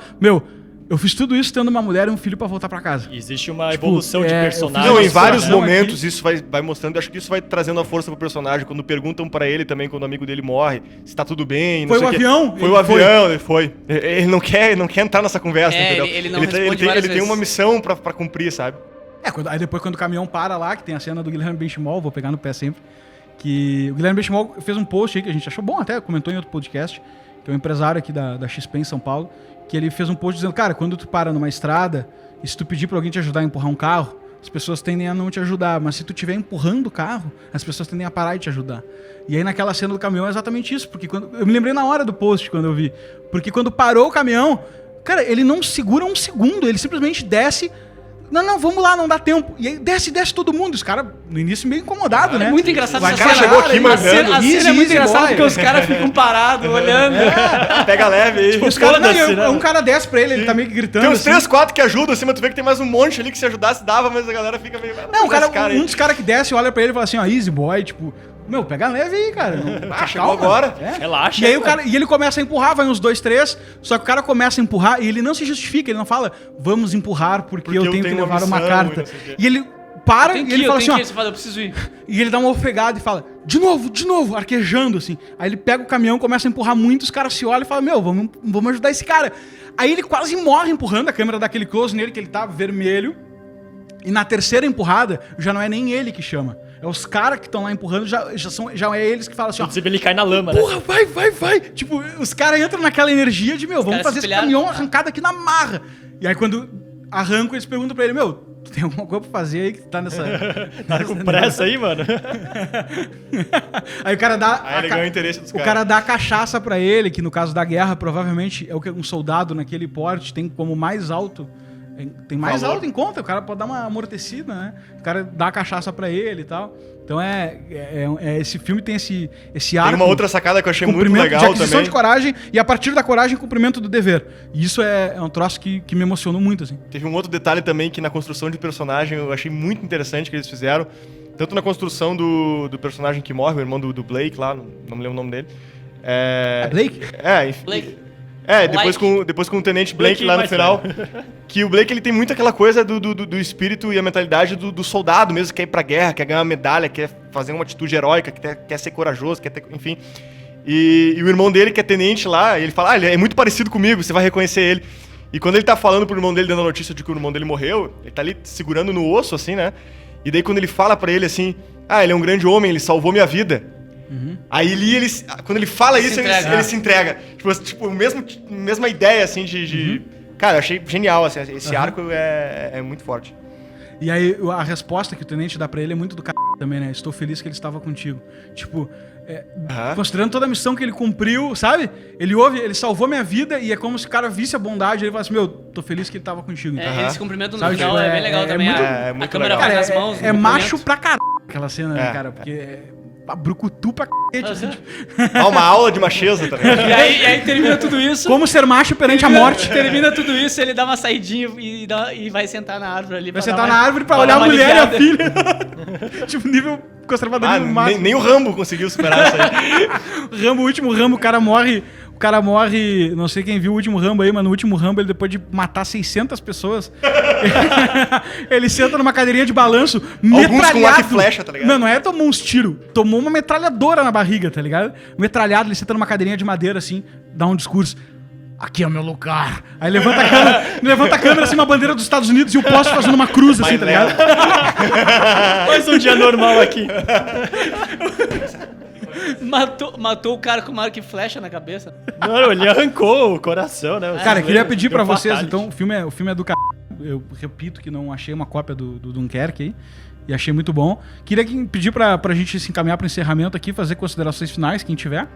eu fiz tudo isso tendo uma mulher e um filho pra voltar pra casa. Existe uma evolução de personagem. Não, em vários momentos isso vai mostrando. Acho que isso vai trazendo a força pro personagem. Quando perguntam pra ele também, quando o amigo dele morre, se tá tudo bem. Foi o avião? Foi o avião, ele foi. Ele não quer entrar nessa conversa, entendeu? Ele tem uma missão pra cumprir, sabe? Aí depois quando o caminhão para lá, que tem a cena do Guilherme Benchimol, vou pegar no pé sempre, que o Guilherme Benchimol fez um post aí que a gente achou bom, até comentou em outro podcast, que é um empresário aqui da XP em São Paulo, que ele fez um post dizendo, cara, quando tu para numa estrada e se tu pedir pra alguém te ajudar a empurrar um carro, as pessoas tendem a não te ajudar, mas se tu estiver empurrando o carro, as pessoas tendem a parar de te ajudar. E aí naquela cena do caminhão é exatamente isso, porque eu me lembrei na hora do post quando eu vi, porque quando parou o caminhão, cara, ele não segura um segundo, ele simplesmente desce. Não, vamos lá, não dá tempo. E aí desce todo mundo. Os caras, no início, meio incomodados, né? É muito engraçado essa cena. Chegou aqui mandando. A cena é muito engraçada porque os caras ficam parados, olhando. Pega leve aí. Tipo, um cara desce pra ele tá meio que gritando. Tem uns 3, 4 que ajudam, assim, mas tu vê que tem mais um monte ali que se ajudasse dava, mas a galera fica meio... Um dos caras que desce olha pra ele e fala assim, ó, easy boy, tipo... pega leve aí, cara. Chegou agora. Relaxa. E aí ele começa a empurrar, vai uns 2, 3, só que o cara começa a empurrar e ele não se justifica, ele não fala, vamos empurrar porque eu tenho que levar uma carta. E ele para e ele fala assim, ó... Eu preciso ir. E ele dá uma ofegada e fala, de novo, arquejando, assim. Aí ele pega o caminhão, começa a empurrar muito, os caras se olham e falam, vamos ajudar esse cara. Aí ele quase morre empurrando, a câmera dá aquele close nele, que ele tá vermelho. E na terceira empurrada, já não é nem ele que chama. É os caras que estão lá empurrando, já é eles que falam assim, ó... Ele cai na lama, porra, né? Vai. Tipo, os caras entram naquela energia de, vamos fazer esse caminhão arrancado aqui na marra. E aí quando arrancam, eles perguntam pra ele, tu tem alguma coisa pra fazer aí que tá nessa... Tá com pressa aí, mano? Aí o cara dá... Aí ele ganha o interesse dos caras. O cara dá a cachaça pra ele, que no caso da guerra, provavelmente é o que um soldado naquele porte tem como mais alto... Tem mais alto em conta, o cara pode dar uma amortecida, né? O cara dá a cachaça pra ele e tal. Então esse filme tem esse arco. Tem uma outra sacada que eu achei muito legal de aquisição também. De coragem e a partir da coragem, cumprimento do dever. E isso é um troço que me emocionou muito, assim. Teve um outro detalhe também que na construção de personagem eu achei muito interessante que eles fizeram. Tanto na construção do personagem que morre, o irmão do Blake lá, não me lembro o nome dele. É Blake? Enfim. Blake. Depois com o Tenente Blake lá no final. Que o Blake ele tem muito aquela coisa do espírito e a mentalidade do soldado mesmo, que quer ir pra guerra, quer ganhar uma medalha, quer fazer uma atitude heróica, quer ser corajoso, enfim. E o irmão dele, que é tenente lá, ele fala, ele é muito parecido comigo, você vai reconhecer ele. E quando ele tá falando pro irmão dele, dando a notícia de que o irmão dele morreu, ele tá ali segurando no osso, assim, né? E daí quando ele fala pra ele assim, ele é um grande homem, ele salvou minha vida. Uhum. Aí quando ele fala isso, ele se entrega. Tipo, mesma ideia, assim, de... Cara, eu achei genial, assim, esse arco é muito forte. E aí, a resposta que o tenente dá pra ele é muito do c... também, né? Estou feliz que ele estava contigo. Tipo, considerando toda a missão que ele cumpriu, sabe? Ele salvou minha vida e é como se o cara visse a bondade. Ele fala assim, tô feliz que ele estava contigo. Então. Esse cumprimento no final é bem legal também. Muito a câmera legal. vai nas mãos. É macho pra caralho aquela cena, né, cara? Porque... brucutu pra cacete. Assim, tipo... uma aula de macheza, tá ligado? E aí termina tudo isso. Como ser macho perante a morte. Termina tudo isso, ele dá uma saidinha e vai sentar na árvore ali. Vai sentar na árvore pra olhar a mulher e a filha. Tipo, nível conservadorismo máximo. Nem o Rambo conseguiu superar isso aí. O último Rambo, o cara morre, não sei quem viu o último Rambo aí, mas no último Rambo, ele depois de matar 600 pessoas, ele senta numa cadeirinha de balanço, alguns com arco e flecha, tá ligado? Não é tomou uns tiros, tomou uma metralhadora na barriga, tá ligado? Metralhado, ele senta numa cadeirinha de madeira, assim, dá um discurso. Aqui é o meu lugar. Aí levanta a câmera assim, uma bandeira dos Estados Unidos e o poste fazendo uma cruz, assim, tá ligado? Mais um dia normal aqui. Matou o cara com uma arco e flecha na cabeça. Não, ele arrancou o coração, né? Cara, queria pedir pra vocês, então, o filme é do c... Eu repito que não achei uma cópia do Dunkerque aí. E achei muito bom. Queria pedir pra gente se encaminhar pro encerramento aqui, fazer considerações finais, quem tiver.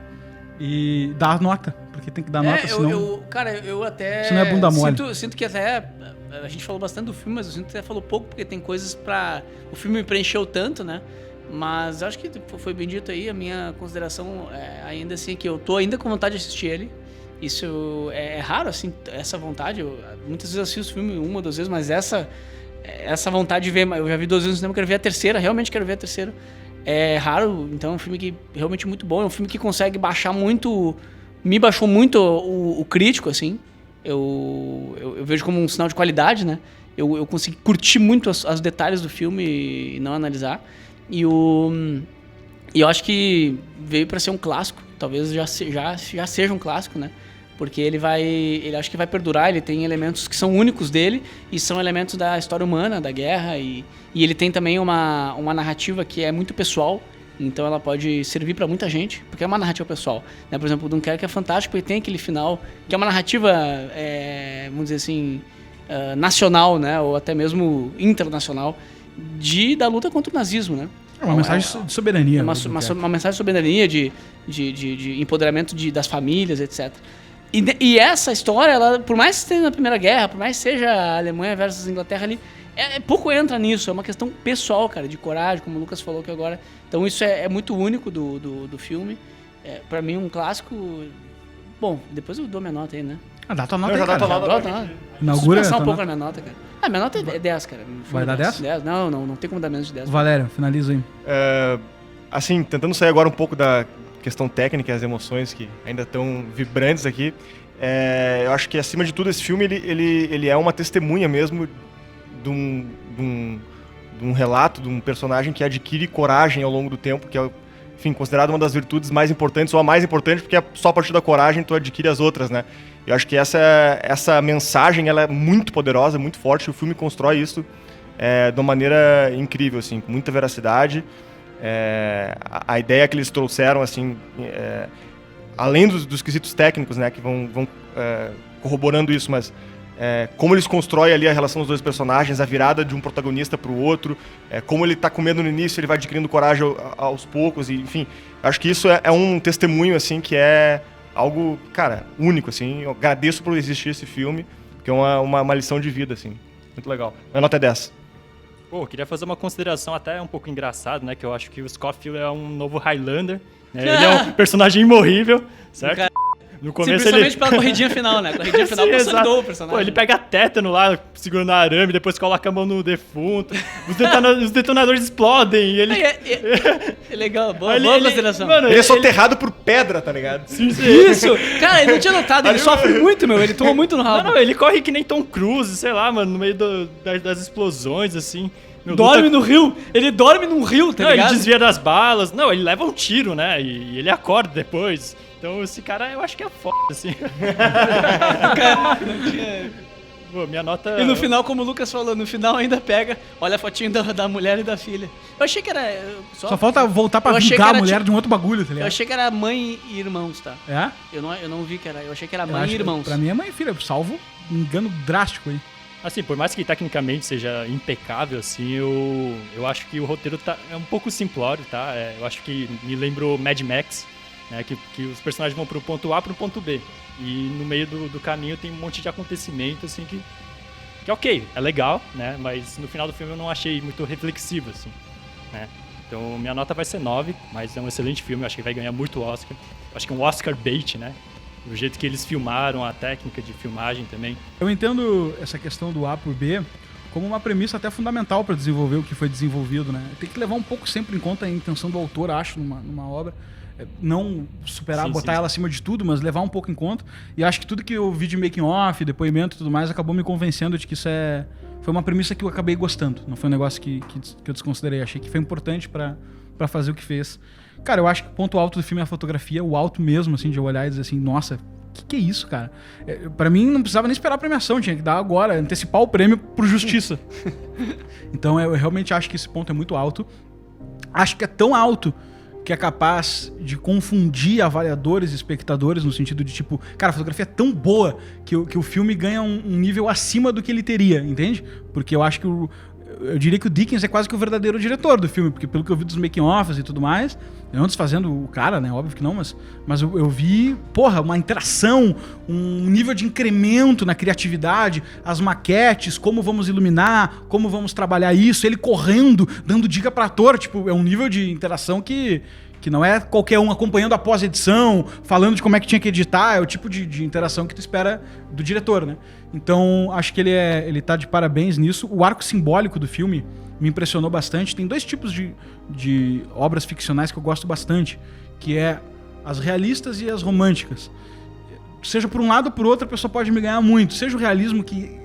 e dar nota, porque tem que dar nota, senão... Cara, eu até... Isso não é bunda mole. Sinto que até... A gente falou bastante do filme, mas eu sinto que até falou pouco, porque tem coisas pra... O filme me preencheu tanto, né? Mas eu acho que foi bem dito aí, a minha consideração ainda assim, que eu tô ainda com vontade de assistir ele. Isso é raro, assim, essa vontade. Eu, muitas vezes assisto o filme 1 ou 2 vezes, mas essa vontade de ver... Eu já vi 2 vezes no cinema, quero ver a terceira, realmente quero ver a terceira. É raro, então é um filme que realmente muito bom. É um filme que consegue baixar muito... Me baixou muito o crítico, assim. Eu vejo como um sinal de qualidade, né? Eu consegui curtir muito os detalhes do filme e não analisar. E eu acho que veio para ser um clássico. Talvez já seja um clássico, né? Porque ele acho que vai perdurar. Ele tem elementos que são únicos dele e são elementos da história humana, da guerra. E ele tem também uma narrativa que é muito pessoal. Então ela pode servir para muita gente, porque é uma narrativa pessoal, né? Por exemplo, o Dunkerque é fantástico e tem aquele final, que é uma narrativa, vamos dizer assim, nacional, né? Ou até mesmo internacional, da luta contra o nazismo, né? É uma mensagem de soberania. Uma mensagem de soberania, de empoderamento das famílias, etc. E essa história, ela, por mais que esteja na Primeira Guerra, por mais que seja a Alemanha versus a Inglaterra ali, pouco entra nisso, é uma questão pessoal, cara, de coragem, como o Lucas falou que agora. Então isso é muito único do filme. Pra mim, um clássico. Bom, depois eu dou minha nota aí, né? Dá tua nota aí, cara. Inaugura. Preciso pensar um pouco na minha nota, cara. Minha nota é 10, cara. Vai dar 10? 10? Não tem como dar menos de 10. Valério, finaliza aí. Assim, tentando sair agora um pouco da questão técnica e as emoções que ainda estão vibrantes aqui, eu acho que, acima de tudo, esse filme ele é uma testemunha mesmo de um relato, de um personagem que adquire coragem ao longo do tempo, que é, enfim, considerado uma das virtudes mais importantes, ou a mais importante, porque é só a partir da coragem tu adquire as outras, né? Eu acho que essa mensagem, ela é muito poderosa, muito forte, e o filme constrói isso de uma maneira incrível, assim, com muita veracidade. A ideia que eles trouxeram, assim, além dos quesitos técnicos, né, que vão corroborando isso, mas como eles constroem ali a relação dos dois personagens, a virada de um protagonista para o outro, como ele está com medo no início, ele vai adquirindo coragem aos poucos, e, enfim, acho que isso é um testemunho, assim, que é algo, cara, único, assim. Eu agradeço por existir esse filme, que é uma lição de vida, assim, muito legal. Minha nota é 10. Pô, eu queria fazer uma consideração até um pouco engraçada, né, que eu acho que o Scofield é um novo Highlander, né? Ele é um personagem imorrível, certo? No começo principalmente pela corridinha final, né? A corridinha final consolidou o personagem. Pô, ele pega tétano lá, segurando arame, depois coloca a mão no defunto. Os detonadores explodem e ele... É legal, boa consideração. Mano, ele é soterrado por pedra, tá ligado? Sim. Isso! Cara, ele não tinha notado, ele sofre muito, ele toma muito no rabo. Não, ele corre que nem Tom Cruise, sei lá, mano, no meio das explosões, assim. Dorme no rio! Ele dorme num rio, tá ligado? Ele desvia das balas. Não, ele leva um tiro, né? E ele acorda depois. Então esse cara eu acho que é foda, assim. Pô, minha nota... E no final, como o Lucas falou, no final ainda pega, olha a fotinho da mulher e da filha. Eu achei que era... Só falta voltar pra vingar a mulher de um outro bagulho, tá ligado? Eu achei que era mãe e irmãos, tá? É? Eu não vi que era... Eu achei que era mãe e irmãos. Pra mim é mãe e filha, salvo um engano drástico aí. Assim, por mais que tecnicamente seja impecável, assim, eu acho que o roteiro é um pouco simplório, tá? Eu acho que me lembrou Mad Max, né? Que os personagens vão pro ponto A pro ponto B. E no meio do caminho tem um monte de acontecimento, assim, que é ok, é legal, né? Mas no final do filme eu não achei muito reflexivo, assim, né? Então minha nota vai ser 9, mas é um excelente filme, eu acho que vai ganhar muito Oscar. Acho que é um Oscar bait, né? Do jeito que eles filmaram, a técnica de filmagem também. Eu entendo essa questão do A por B como uma premissa até fundamental para desenvolver o que foi desenvolvido, né? Tem que levar um pouco sempre em conta a intenção do autor, acho, numa obra. Não superar, botar ela acima de tudo, mas levar um pouco em conta. E acho que tudo que eu vi de making off, depoimento e tudo mais, acabou me convencendo de que isso foi uma premissa que eu acabei gostando. Não foi um negócio que eu desconsiderei. Achei que foi importante para fazer o que fez. Cara, eu acho que o ponto alto do filme é a fotografia, o alto mesmo, assim, de eu olhar e dizer assim, nossa, que é isso, cara? Pra mim, não precisava nem esperar a premiação, tinha que dar agora, antecipar o prêmio por justiça. Então, eu realmente acho que esse ponto é muito alto. Acho que é tão alto que é capaz de confundir avaliadores e espectadores no sentido de, tipo, cara, a fotografia é tão boa que o filme ganha um nível acima do que ele teria, entende? Porque eu acho que eu diria que o Dickens é quase que o verdadeiro diretor do filme, porque pelo que eu vi dos making-offs e tudo mais, não desfazendo o cara, né? Óbvio que não, mas eu vi, uma interação, um nível de incremento na criatividade, as maquetes, como vamos iluminar, como vamos trabalhar isso, ele correndo, dando dica pra ator, tipo, é um nível de interação que não é qualquer um acompanhando a pós-edição, falando de como é que tinha que editar, é o tipo de interação que tu espera do diretor, né? Então, acho que ele tá de parabéns nisso. O arco simbólico do filme me impressionou bastante. Tem 2 tipos de obras ficcionais que eu gosto bastante, que é as realistas e as românticas. Seja por um lado ou por outro, a pessoa pode me ganhar muito. Seja o realismo que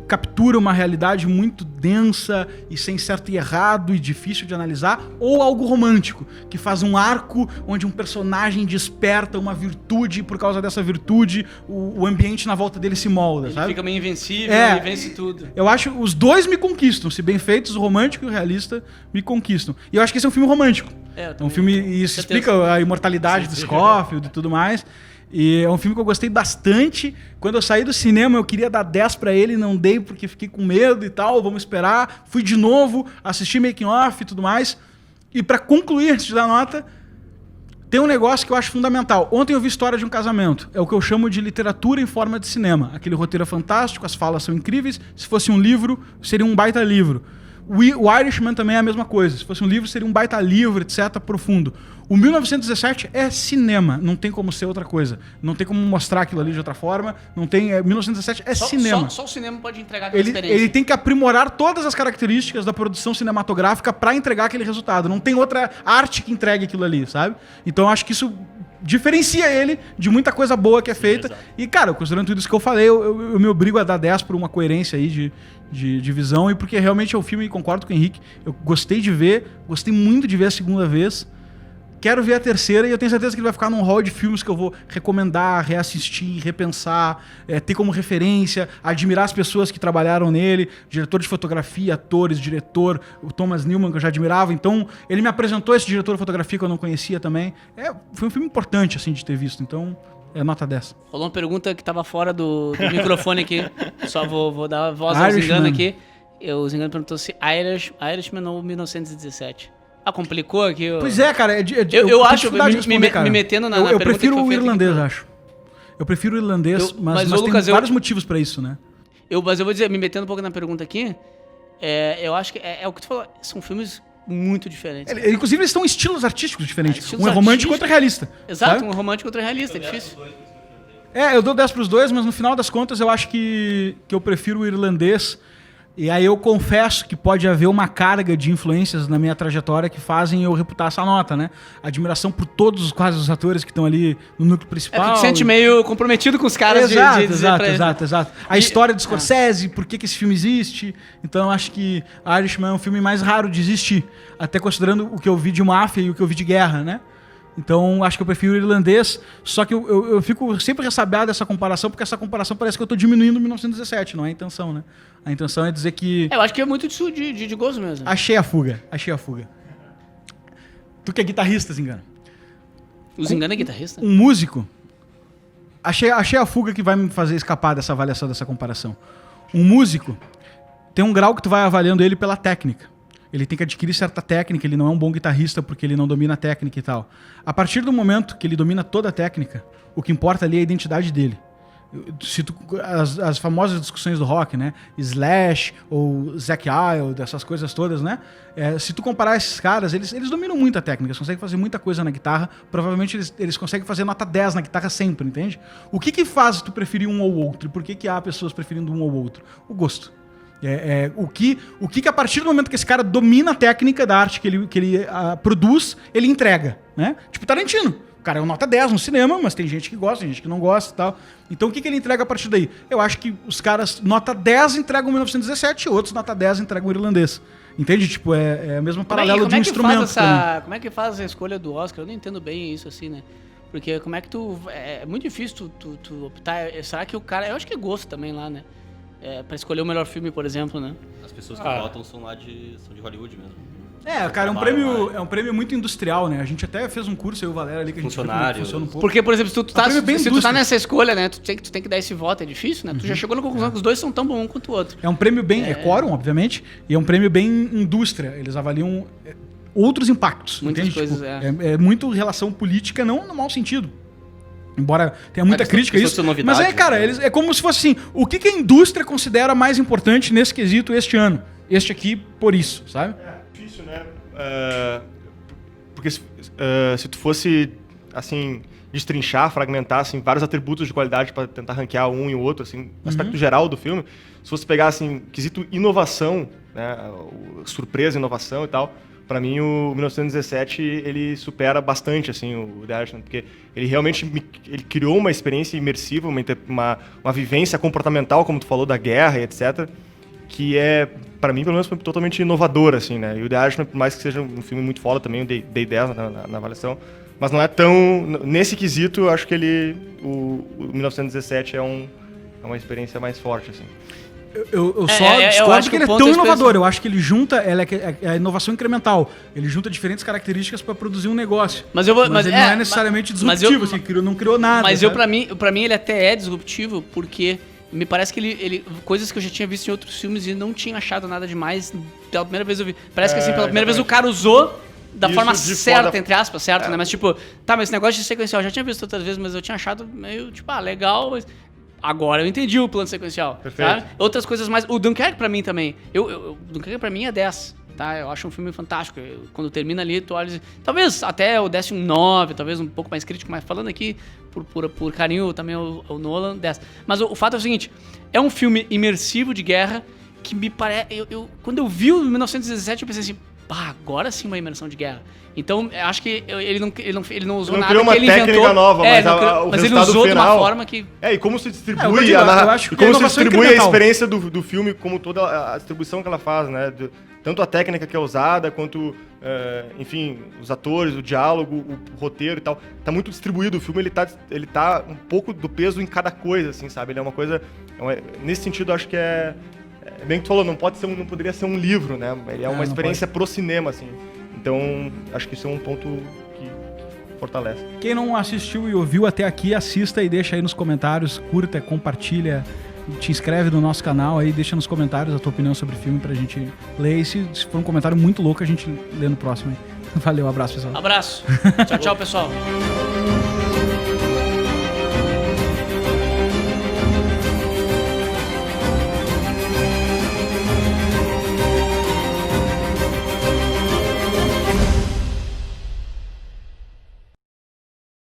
captura uma realidade muito densa e sem certo e errado e difícil de analisar, ou algo romântico, que faz um arco onde um personagem desperta uma virtude e por causa dessa virtude o ambiente na volta dele se molda, sabe? Ele fica meio invencível e vence tudo. Eu acho os 2 me conquistam, se bem feitos, o romântico e o realista me conquistam. E eu acho que esse é um filme romântico. É um filme, e isso explica a imortalidade do Scofield e tudo mais. E é um filme que eu gostei bastante. Quando eu saí do cinema, eu queria dar 10 pra ele, não dei porque fiquei com medo e tal, vamos esperar. Fui de novo, assisti making off e tudo mais. E pra concluir, antes de dar nota, tem um negócio que eu acho fundamental. Ontem eu vi História de um Casamento. É o que eu chamo de literatura em forma de cinema. Aquele roteiro é fantástico, as falas são incríveis. Se fosse um livro, seria um baita livro. O Irishman também é a mesma coisa. Se fosse um livro, seria um baita livro, etc., profundo. O 1917 é cinema, não tem como ser outra coisa. Não tem como mostrar aquilo ali de outra forma. Não tem. 1917 é cinema. Só o cinema pode entregar aquela experiência. Ele tem que aprimorar todas as características da produção cinematográfica para entregar aquele resultado. Não tem outra arte que entregue aquilo ali, sabe? Então eu acho que isso diferencia ele de muita coisa boa que é feita. Exato. E, cara, considerando tudo isso que eu falei, eu me obrigo a dar 10 por uma coerência aí de visão e porque realmente é um filme, concordo com o Henrique, eu gostei de ver, gostei muito de ver a segunda vez. Quero ver a terceira e eu tenho certeza que ele vai ficar num hall de filmes que eu vou recomendar, reassistir, repensar, ter como referência, admirar as pessoas que trabalharam nele, diretor de fotografia, atores, diretor, o Thomas Newman, que eu já admirava. Então, ele me apresentou esse diretor de fotografia que eu não conhecia também. Foi um filme importante, assim, de ter visto. Então, é nota 10. Rolou uma pergunta que estava fora do microfone aqui. Só vou dar a voz ao Zingano aqui. O Zingano perguntou se Irishman ou 1917. Complicou aqui. Pois é, cara. Eu acho, me metendo na pergunta. Eu prefiro o irlandês, acho. Eu prefiro o irlandês, mas tem Lucas, vários motivos pra isso, né? Mas eu vou dizer, me metendo um pouco na pergunta aqui, eu acho que é o que tu falou, são filmes muito diferentes. Inclusive, eles são estilos artísticos diferentes. Um é romântico e outro é realista. Exato, sabe? Um romântico e outro é realista, é difícil. Eu dou 10 pros dois, mas no final das contas eu acho que eu prefiro o irlandês. E aí eu confesso que pode haver uma carga de influências na minha trajetória que fazem eu reputar essa nota, né? Admiração por todos quase os atores que estão ali no núcleo principal. Tu te sente meio comprometido com os caras Exato. A história do Scorsese, por que esse filme existe. Então eu acho que Irishman é um filme mais raro de existir. Até considerando o que eu vi de máfia e o que eu vi de guerra, né? Então, acho que eu prefiro o irlandês, só que eu fico sempre ressabiado dessa comparação, porque essa comparação parece que eu estou diminuindo 1917, não é a intenção, né? A intenção é dizer que... Eu acho que é muito de gozo mesmo. Achei a fuga. Tu que é guitarrista, Zingano. O Zingano é guitarrista? Um músico. Achei a fuga que vai me fazer escapar dessa avaliação, dessa comparação. Um músico tem um grau que tu vai avaliando ele pela técnica. Ele tem que adquirir certa técnica, ele não é um bom guitarrista porque ele não domina a técnica e tal. A partir do momento que ele domina toda a técnica, o que importa ali é a identidade dele. As famosas discussões do rock, né? Slash ou Zac Wild, essas coisas todas, né? Se tu comparar esses caras, eles dominam muito a técnica, eles conseguem fazer muita coisa na guitarra, provavelmente eles conseguem fazer nota 10 na guitarra sempre, entende? O que faz tu preferir um ou outro? E por que há pessoas preferindo um ou outro? O gosto. O que a partir do momento que esse cara domina a técnica da arte que ele produz, ele entrega, né? Tipo Tarantino. O cara é uma nota 10 no cinema, mas tem gente que gosta, tem gente que não gosta e tal. Então o que ele entrega a partir daí? Eu acho que os caras nota 10 entregam 1917 e outros nota 10 entregam o irlandês. Entende? Tipo, é a mesma paralelo de um instrumento. Como é que faz a escolha do Oscar? Eu não entendo bem isso assim, né? Porque como é que tu... É muito difícil tu optar... Será que o cara... Eu acho que é gosto também lá, né? Pra escolher o melhor filme, por exemplo, né? As pessoas que votam são de Hollywood mesmo. Cara, é um prêmio muito industrial, né? A gente até fez um curso, eu e o Valério ali, que a gente funciona um pouco. Porque, por exemplo, se tu tá nessa escolha, né? Tu tem que dar esse voto, é difícil, né? Tu já chegou na conclusão que os dois são tão bons um quanto o outro. É um prêmio bem... É quórum, obviamente, e é um prêmio bem indústria. Eles avaliam outros impactos. Muitas coisas, é muito relação política, não no mau sentido. Embora tenha muita crítica a isso. Mas cara, é como se fosse assim, o que a indústria considera mais importante nesse quesito este ano? Este aqui, por isso, sabe? Difícil, né? Porque se tu fosse, assim, destrinchar, fragmentar, assim, vários atributos de qualidade para tentar ranquear um e o outro, assim, no aspecto geral do filme, se fosse pegar, assim, quesito inovação, né, surpresa, inovação e tal, para mim o 1917 ele supera bastante, assim, o The Irishman, porque ele realmente ele criou uma experiência imersiva, uma vivência comportamental, como tu falou, da guerra e etc., que é, para mim, pelo menos, foi totalmente inovadora, assim, né? E o The Irishman, por mais que seja um filme muito foda também, eu dei 10 na avaliação, mas não é tão... Nesse quesito, eu acho que o 1917 é uma experiência mais forte, assim. Eu só discordo que ele é tão inovador. Eu acho que ele junta... É a inovação incremental. Ele junta diferentes características para produzir um negócio. Mas ele não é necessariamente disruptivo, assim, não criou nada. Mas pra mim, ele até é disruptivo, porque... Me parece que ele coisas que eu já tinha visto em outros filmes e não tinha achado nada demais. Pela primeira vez eu vi. Parece que assim, pela primeira vez o cara usou da forma certa, entre aspas, certo, né? Mas tipo, mas esse negócio de sequencial eu já tinha visto outras vezes, mas eu tinha achado meio, tipo, legal, mas agora eu entendi o plano sequencial. Tá? Outras coisas mais. O Dunkirk pra mim também. O Dunkirk pra mim é 10. Tá? Eu acho um filme fantástico. Quando termina ali, tu olha... Talvez até eu desse um 9, talvez um pouco mais crítico, mas falando aqui por carinho também o Nolan, 10. Mas o fato é o seguinte, é um filme imersivo de guerra que me parece... Quando eu vi o 1917, eu pensei assim, agora sim uma imersão de guerra. Então, eu acho que ele não usou nada que ele inventou. Nova, mas ele usou final, de uma forma que... E como se distribui a experiência do filme, como toda a distribuição que ela faz, né? Tanto a técnica que é usada, quanto, enfim, os atores, o diálogo, o roteiro e tal. Tá muito distribuído o filme, ele tá um pouco do peso em cada coisa, assim, sabe? Ele é uma coisa... nesse sentido, eu acho que é bem que tu falou, não poderia ser um livro, né? Ele é uma experiência pro cinema, assim. Então, acho que isso é um ponto que fortalece. Quem não assistiu e ouviu até aqui, assista e deixa aí nos comentários, curta, compartilha, te inscreve no nosso canal aí, deixa nos comentários a tua opinião sobre o filme pra gente ler. E se for um comentário muito louco, a gente lê no próximo aí. Valeu, abraço, pessoal. Abraço. Tchau, pessoal.